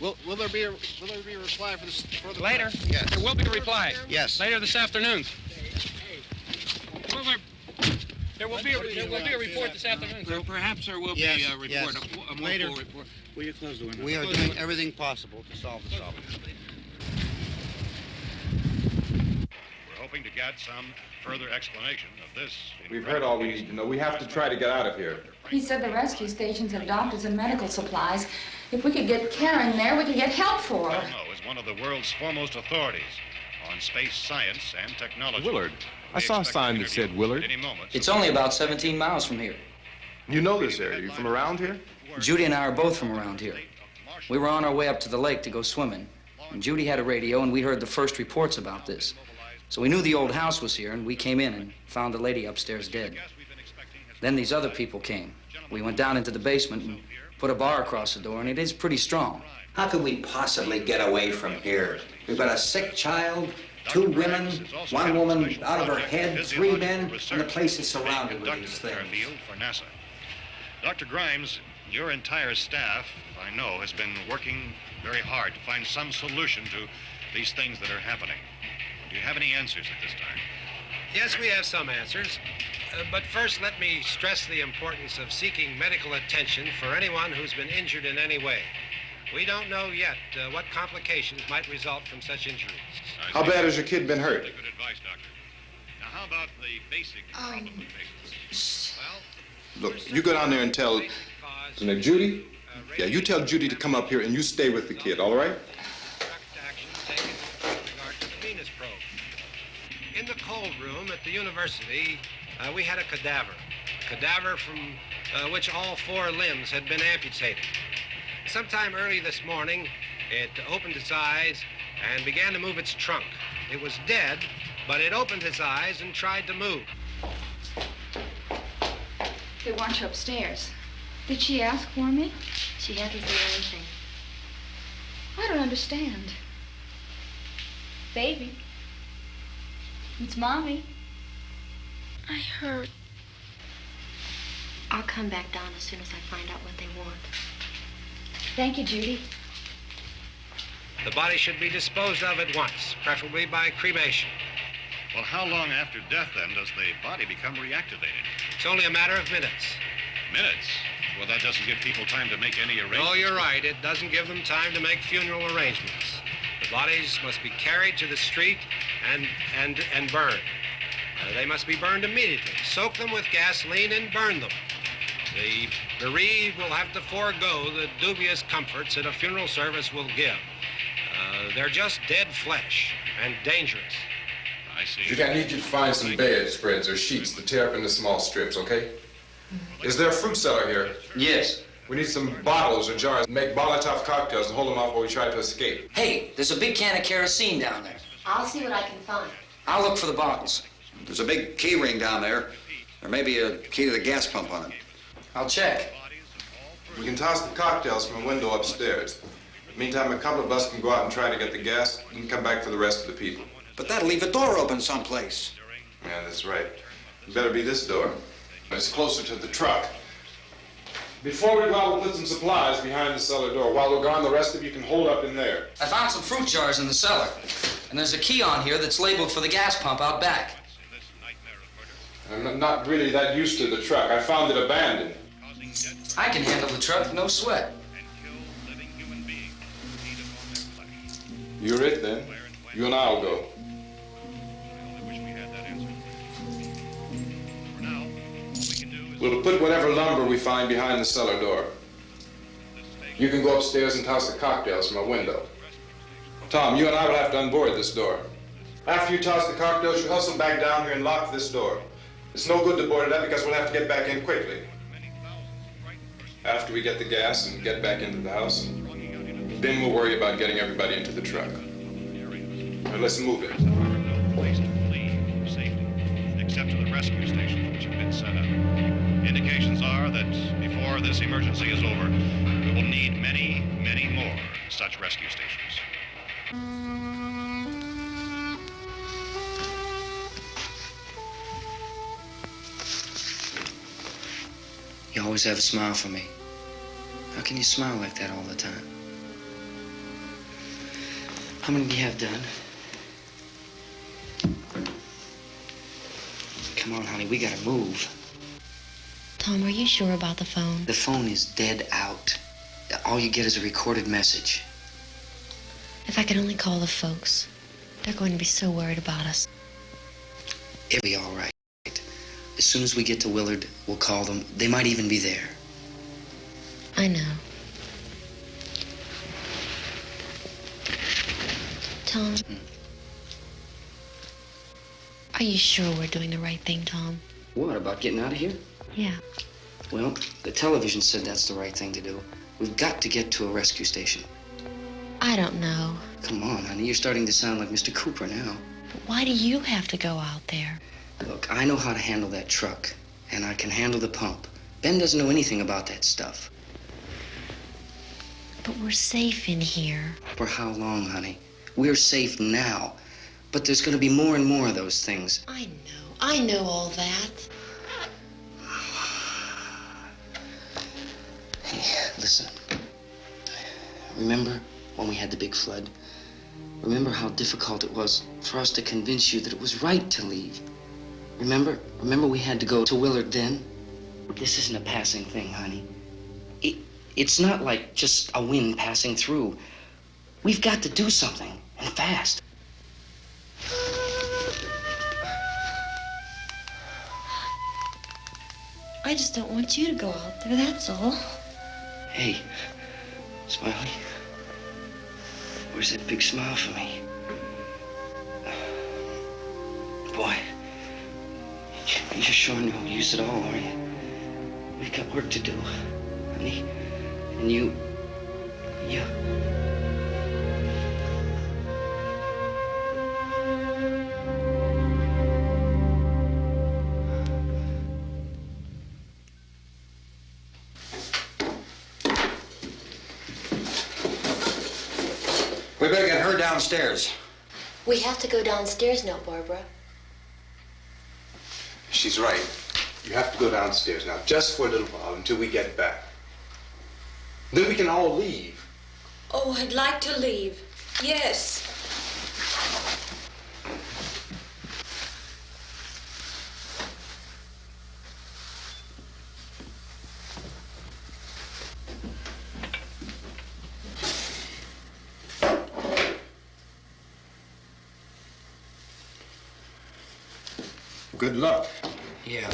Will there be a reply for the
later?
Yes.
There will be a reply.
Yes.
Later this afternoon. There will be a report this afternoon, sir.
Perhaps there will
Yes,
be a report,
yes.
a more
Later.
full report. Will you close the window?
We are doing everything possible to solve the problem.
We're hoping to get some further explanation of this.
We've heard all we need to know. We have to try to get out of here.
He said the rescue stations have doctors and medical supplies. If we could get care in there, we could get help for her.
Belmo is one of the world's foremost authorities on space science and technology.
Willard. I saw a sign that said Willard.
It's only about 17 miles from here.
You know this area. You from around here?
Judy and I are both from around here. We were on our way up to the lake to go swimming, and Judy had a radio, and we heard the first reports about this. So we knew the old house was here, and we came in and found the lady upstairs dead. Then these other people came. We went down into the basement and put a bar across the door, and it is pretty strong.
How could we possibly get away from here? We've got a sick child, 2 women, 1 woman out of her head, 3 men, and the place is surrounded with these things.
For NASA. Dr. Grimes, your entire staff, I know, has been working very hard to find some solution to these things that are happening. Do you have any answers at this time?
Yes, we have some answers. But first, let me stress the importance of seeking medical attention for anyone who's been injured in any way. We don't know yet what complications might result from such injuries.
How bad has your kid been hurt?
Good advice, Doctor. Now, how about the basic complications?
Look, you go down there and tell... Isn't it Judy? Yeah, you tell Judy to come up here and you stay with the kid, all right?
In the cold room at the university, we had a cadaver from which all 4 limbs had been amputated. Sometime early this morning, it opened its eyes and began to move its trunk. It was dead, but it opened its eyes and tried to move.
They want you upstairs. Did she ask for me?
She hasn't said anything.
I don't understand. Baby. It's Mommy.
I heard. I'll come back down as soon as I find out what they want.
Thank you, Judy.
The body should be disposed of at once, preferably by cremation.
Well, how long after death, then, does the body become reactivated?
It's only a matter of minutes.
Minutes? Well, that doesn't give people time to make any arrangements.
Oh, you're right. It doesn't give them time to make funeral arrangements. The bodies must be carried to the street and burned. They must be burned immediately. Soak them with gasoline and burn them. The bereaved will have to forego the dubious comforts that a funeral service will give. They're just dead flesh and dangerous.
I see.
Judy, I need you to find some bedspreads or sheets to tear up into small strips, okay? Is there a fruit cellar here?
Yes.
We need some bottles or jars. Make Molotov cocktails and hold them off while we try to escape.
Hey, there's a big can of kerosene down there.
I'll see what I can find.
I'll look for the bottles.
There's a big key ring down there. There may be a key to the gas pump on it.
I'll check.
We can toss the cocktails from a window upstairs. Meantime, a couple of us can go out and try to get the gas and come back for the rest of the people.
But that'll leave the door open someplace.
Yeah, that's right. It better be this door. It's closer to the truck. Before we go out, we'll put some supplies behind the cellar door. While we're gone, the rest of you can hold up in there.
I found some fruit jars in the cellar. And there's a key on here that's labeled for the gas pump out back.
I'm not really that used to the truck. I found it abandoned.
I can handle the truck, no sweat.
You're it, then. You and I'll go. We'll put whatever lumber we find behind the cellar door. You can go upstairs and toss the cocktails from a window. Tom, you and I will have to unboard this door. After you toss the cocktails, you hustle back down here and lock this door. It's no good to board it up because we'll have to get back in quickly. After we get the gas and get back into the house, then we'll worry about getting everybody into the truck. Now let's move it.
No place to flee for safety, except to the rescue stations which have been set up. Indications are that before this emergency is over, we will need many, many more such rescue stations.
You always have a smile for me. How can you smile like that all the time? How many do you have done? Come on, honey, we gotta move.
Tom, are you sure about the phone?
The phone is dead out. All you get is a recorded message.
If I could only call the folks. They're going to be so worried about us.
It'll be all right. As soon as we get to Willard, we'll call them. They might even be there.
I know. Tom, are you sure we're doing the right thing, Tom?
What, about getting out of here?
Yeah.
Well, the television said that's the right thing to do. We've got to get to a rescue station.
I don't know.
Come on, honey, you're starting to sound like Mr. Cooper now.
But why do you have to go out there?
Look, I know how to handle that truck, and I can handle the pump. Ben doesn't know anything about that stuff.
But we're safe in here.
For how long, honey? We're safe now. But there's going to be more and more of those things.
I know all that.
Hey, listen. Remember when we had the big flood? Remember how difficult it was for us to convince you that it was right to leave? Remember we had to go to Willard then? This isn't a passing thing, honey. It's not like just a wind passing through. We've got to do something, and fast.
I just don't want you to go out there, that's all.
Hey, Smiley. Where's that big smile for me? Boy, you're showing no use at all, are you? We've got work to do, honey. And you...
We better get her downstairs.
We have to go downstairs now, Barbara.
She's right. You have to go downstairs now, just for a little while, until we get back. Then we can all leave.
Oh, I'd like to leave. Yes.
Good luck.
Yeah.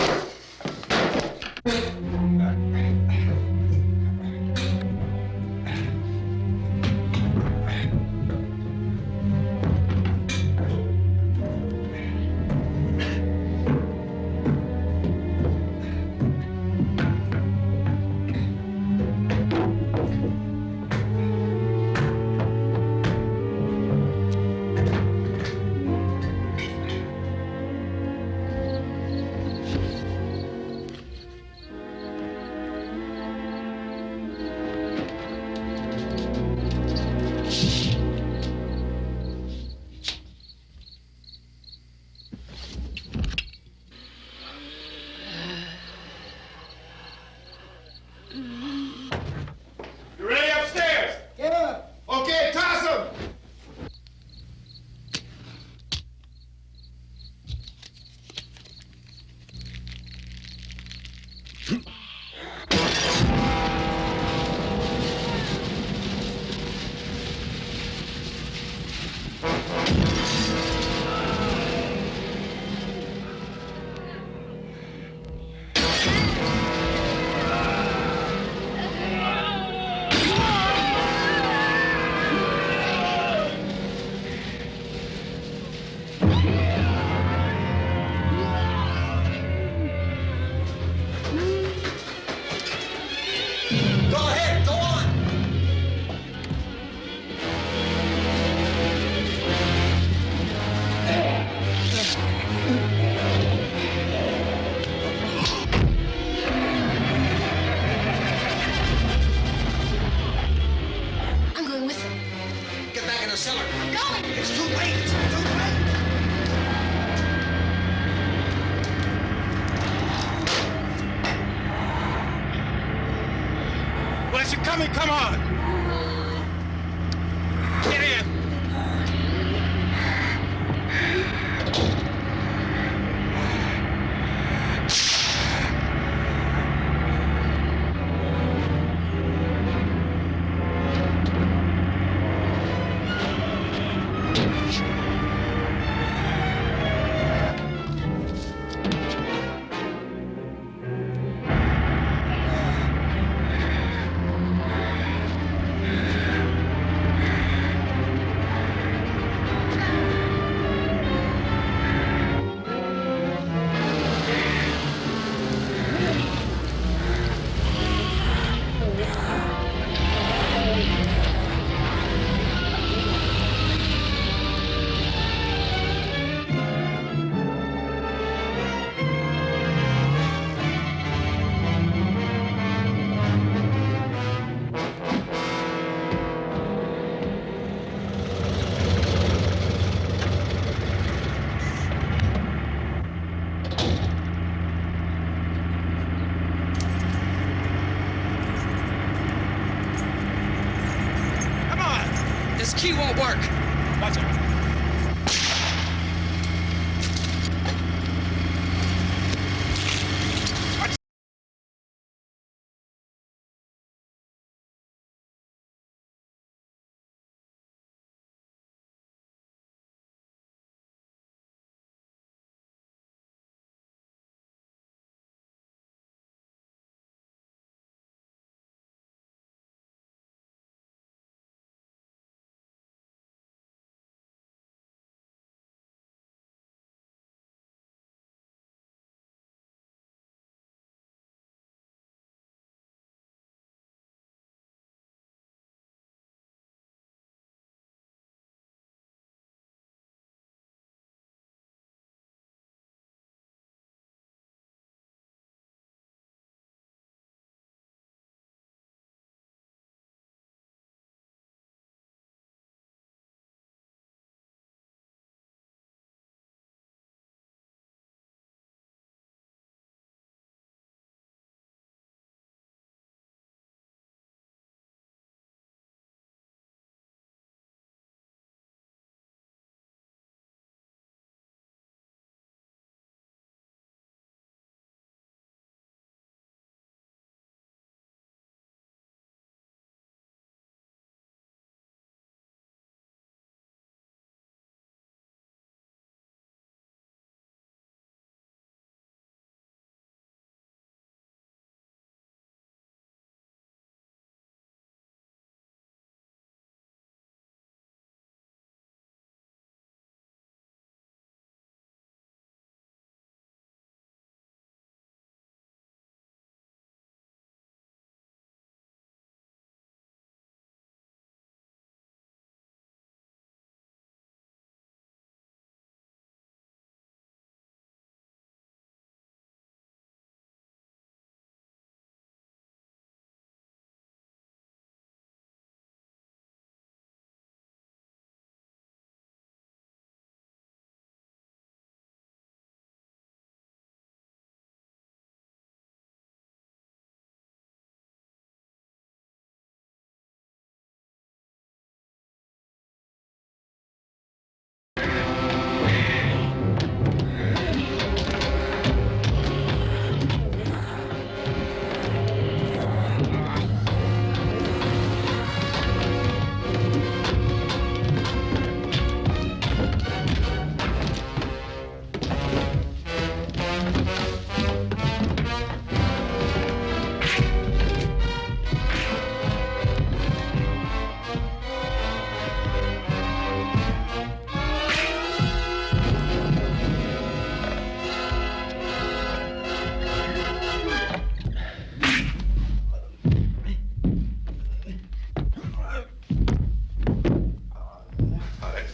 Come on! Get in!
This key won't work.
Watch it.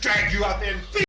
Drag you out there and feed.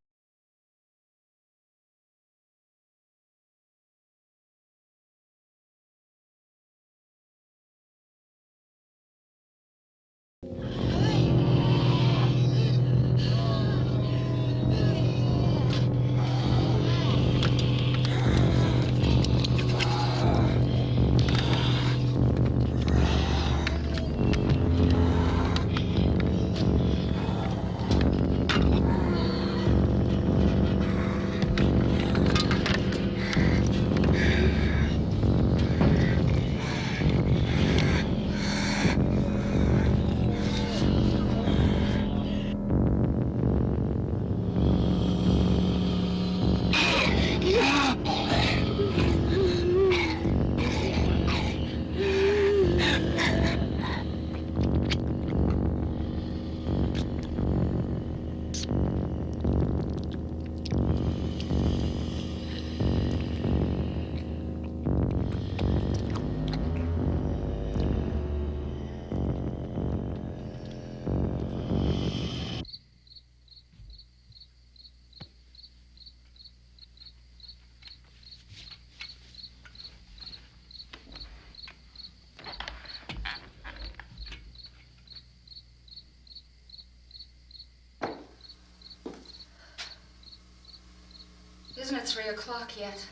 Isn't it 3 o'clock yet?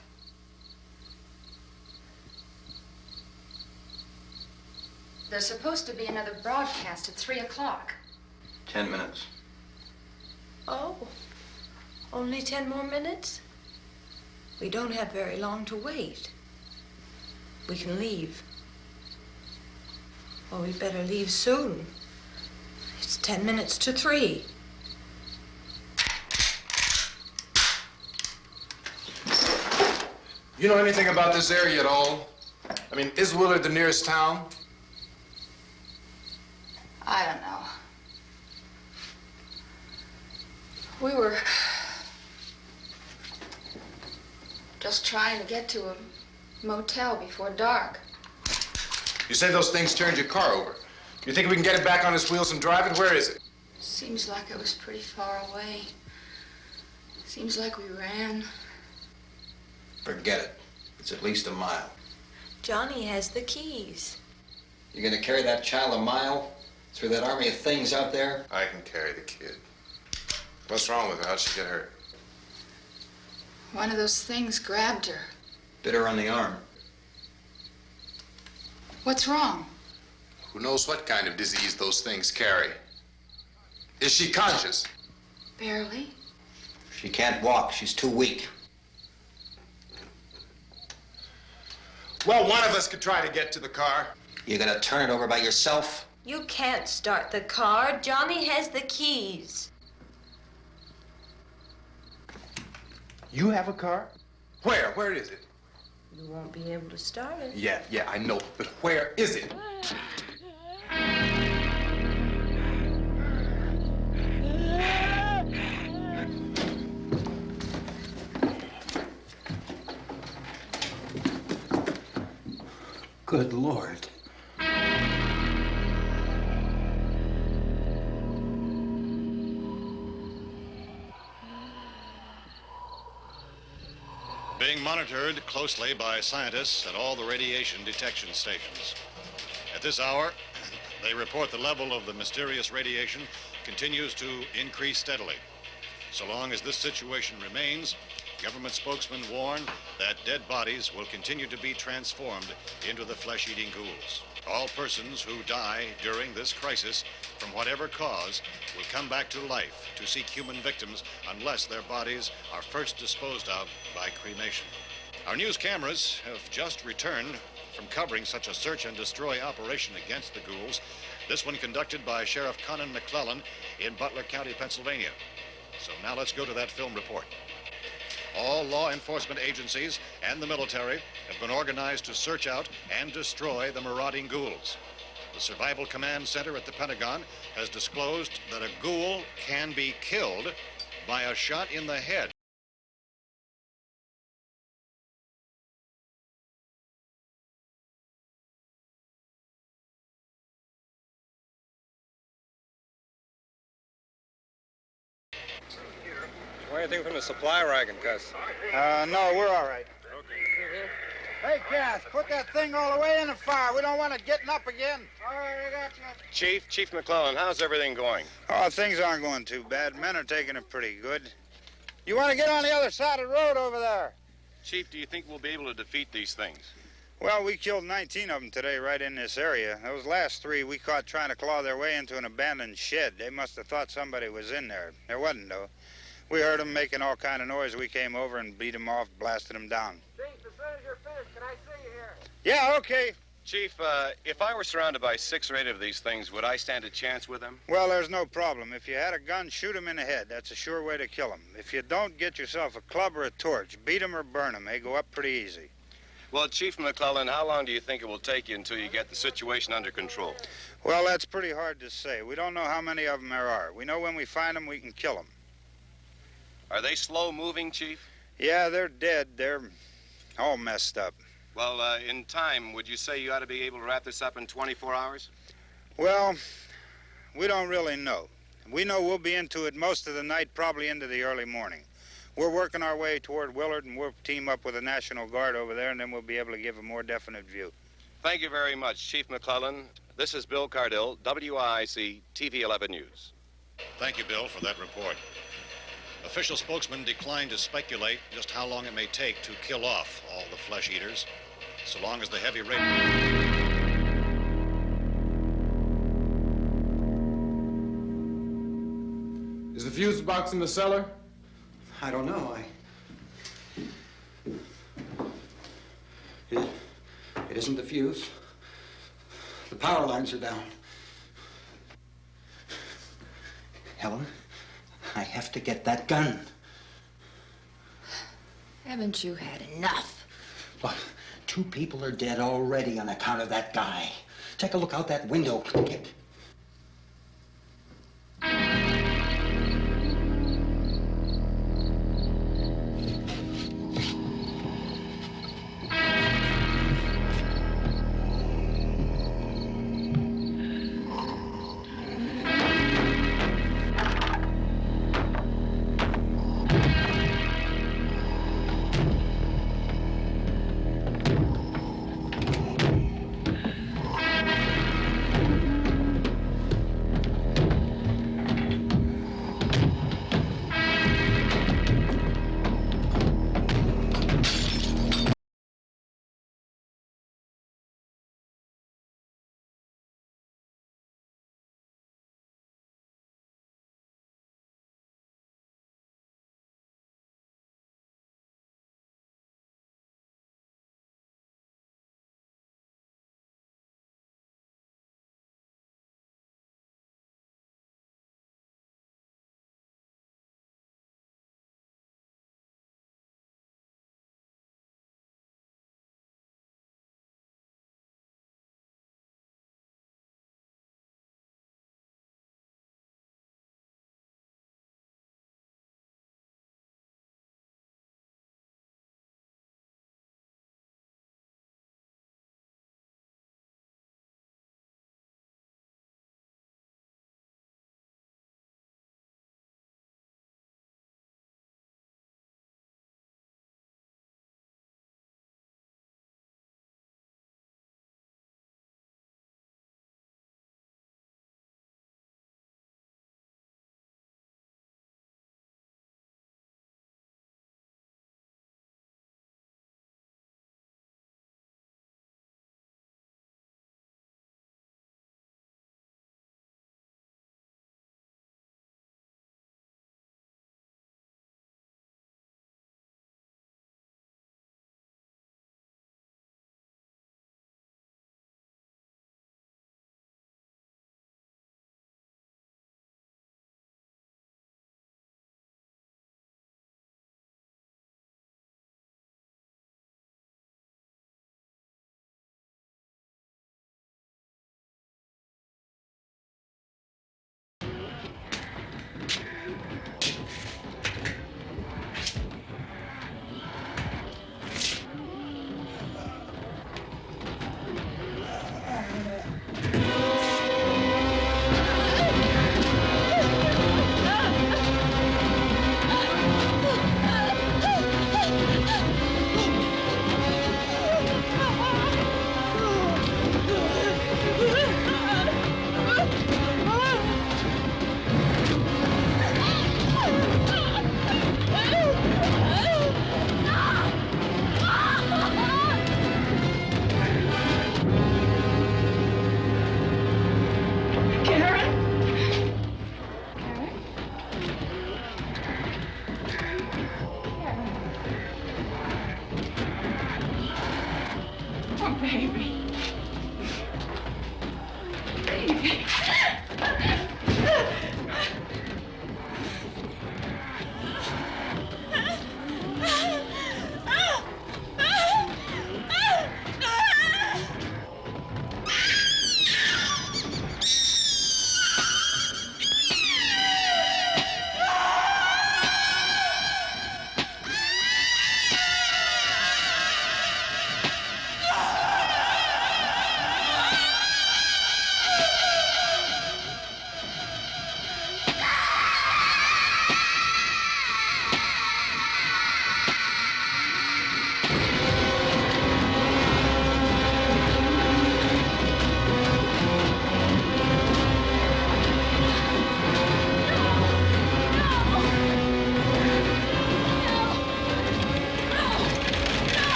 There's supposed to be another broadcast at 3 o'clock.
10 minutes.
Oh, only 10 more minutes? We don't have very long to wait. We can leave. Well, we better leave soon. It's 10 minutes to 3.
You know anything about this area at all? I mean, is Willard the nearest town?
I don't know. We were just trying to get to a motel before dark.
You say those things turned your car over. You think we can get it back on its wheels and drive it? Where is it?
Seems like it was pretty far away. Seems like we ran.
Forget it. It's at least a mile.
Johnny has the keys.
You're gonna carry that child a mile through that army of things out there?
I can carry the kid. What's wrong with her? How'd she get hurt?
One of those things grabbed her.
Bit her on the arm.
What's wrong?
Who knows what kind of disease those things carry? Is she conscious?
Barely.
She can't walk. She's too weak.
Well, one of us could try to get to the car.
You gonna turn it over by yourself?
You can't start the car. Johnny has the keys.
You have a car? Where? Where is it?
You won't be able to start it.
Yeah, I know. But where is it?
Good Lord.
Being monitored closely by scientists at all the radiation detection stations. At this hour, they report the level of the mysterious radiation continues to increase steadily. So long as this situation remains, government spokesmen warn that dead bodies will continue to be transformed into the flesh-eating ghouls. All persons who die during this crisis, from whatever cause, will come back to life to seek human victims unless their bodies are first disposed of by cremation. Our news cameras have just returned from covering such a search and destroy operation against the ghouls, this one conducted by Sheriff Conan McClellan in Butler County, Pennsylvania. So now let's go to that film report. All law enforcement agencies and the military have been organized to search out and destroy the marauding ghouls. The Survival Command Center at the Pentagon has disclosed that a ghoul can be killed by a shot in the head.
Anything from the supply wagon, Cuss?
No, we're all right. Hey, Cass, put that thing all the way in the fire. We don't want it getting up again. All right, I got you.
Chief McClellan, how's everything going?
Oh, things aren't going too bad. Men are taking it pretty good. You want to get on the other side of the road over there?
Chief, do you think we'll be able to defeat these things?
Well, we killed 19 of them today right in this area. Those last 3 we caught trying to claw their way into an abandoned shed. They must have thought somebody was in there. There wasn't, though. We heard them making all kind of noise. We came over and beat them off, blasted them down.
Chief, as soon as you're finished, can I see you here?
Yeah, okay.
Chief, if I were surrounded by 6 or 8 of these things, would I stand a chance with them?
Well, there's no problem. If you had a gun, shoot them in the head. That's a sure way to kill them. If you don't, get yourself a club or a torch. Beat them or burn them. They go up pretty easy.
Well, Chief McClellan, how long do you think it will take you until you get the situation under control?
Well, that's pretty hard to say. We don't know how many of them there are. We know when we find them, we can kill them.
Are they slow-moving, Chief?
Yeah, they're dead. They're all messed up.
Well, in time, would you say you ought to be able to wrap this up in 24 hours?
Well, we don't really know. We know we'll be into it most of the night, probably into the early morning. We're working our way toward Willard, and we'll team up with the National Guard over there, and then we'll be able to give a more definite view.
Thank you very much, Chief McClellan. This is Bill Cardill, WIC TV 11 News.
Thank you, Bill, for that report. Official spokesmen declined to speculate just how long it may take to kill off all the flesh eaters, so long as the heavy rain...
Is the fuse box in the cellar?
I don't know. It isn't the fuse. The power lines are down. Helen, I have to get that gun.
Haven't you had enough?
Look, 2 people are dead already on account of that guy. Take a look out that window. Get...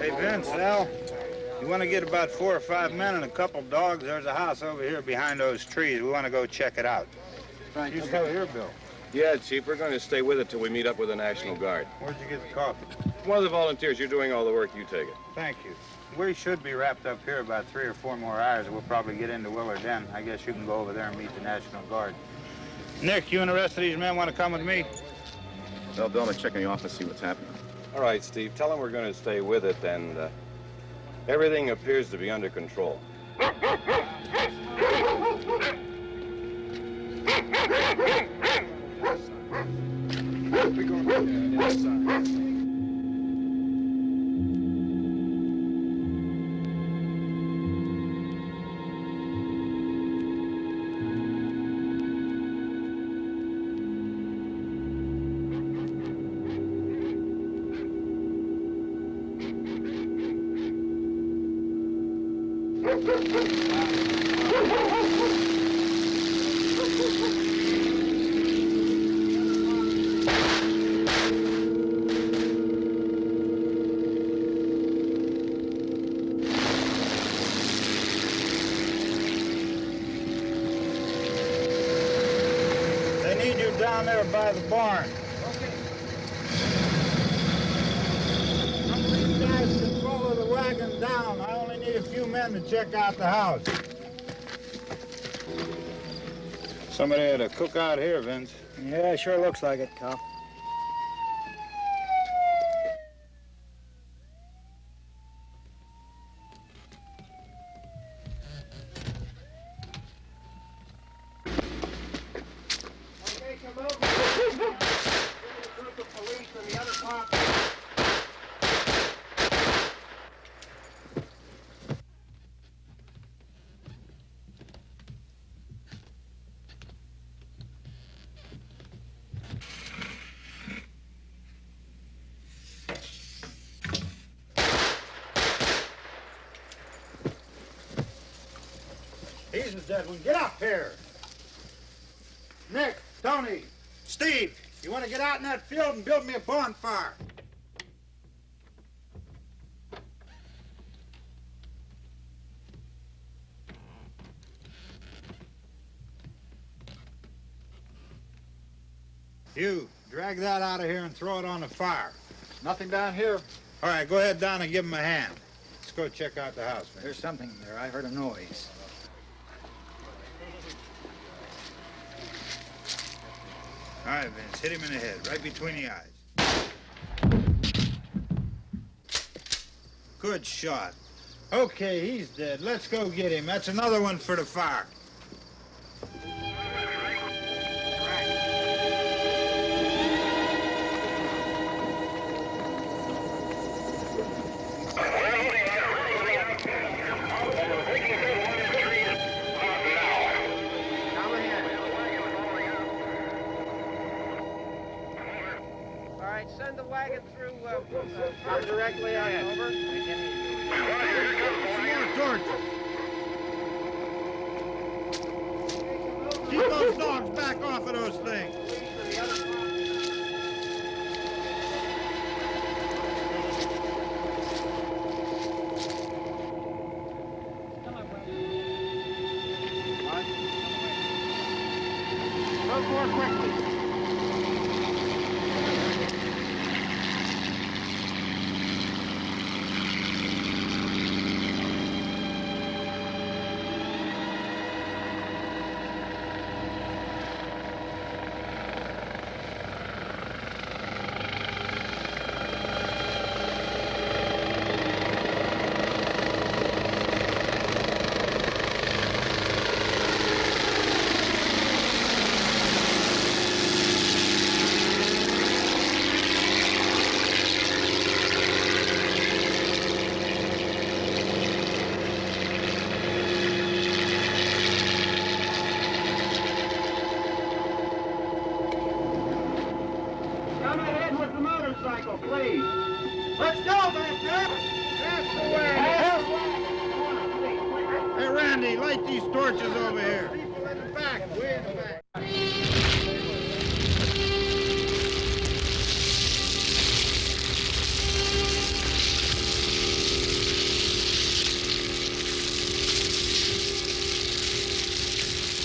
Hey, Vince, Al, you want to get about 4 or 5 men and a couple dogs? There's a house over here behind those trees. We want to go check it out.
Thank
you. Still here, Bill?
Yeah, Chief, we're going to stay with it till we meet up with the National Guard.
Where'd you get the coffee?
One of the volunteers. You're doing all the work. You take it.
Thank you. We should be wrapped up here about 3 or 4 more hours, and we'll probably get into Willard then. I guess you can go over there and meet the National Guard. Nick, you and the rest of these men want to come with me?
Well, Bill, I'm checking the office, see what's happening.
All right, Steve. Tell them we're going to stay with it, and everything appears to be under control.
They need you down there by the barn. Some of these guys can follow the wagon down. I only need a few men to check out the house. Somebody had a cookout here, Vince.
Yeah, sure looks like it, Cal.
Okay, come over. A group of police and the other cops. He's a dead one. Get up here. Nick, Tony, Steve, you want to get out in that field and build me a bonfire? You, drag that out of here and throw it on the fire.
Nothing down here.
All right, go ahead down and give him a hand. Let's go check out the house, man.
There's something there. I heard a noise.
All right, Vince, hit him in the head, right between the eyes. Good shot. Okay, he's dead. Let's go get him. That's another one for the fire.
Send the wagon through directly ahead. Over.
More torches. Keep those dogs back off of those things. Go more quickly.
Please. Let's go, back there. That's the way.
Hey, Randy, light these torches over here. People in the back, way in the back.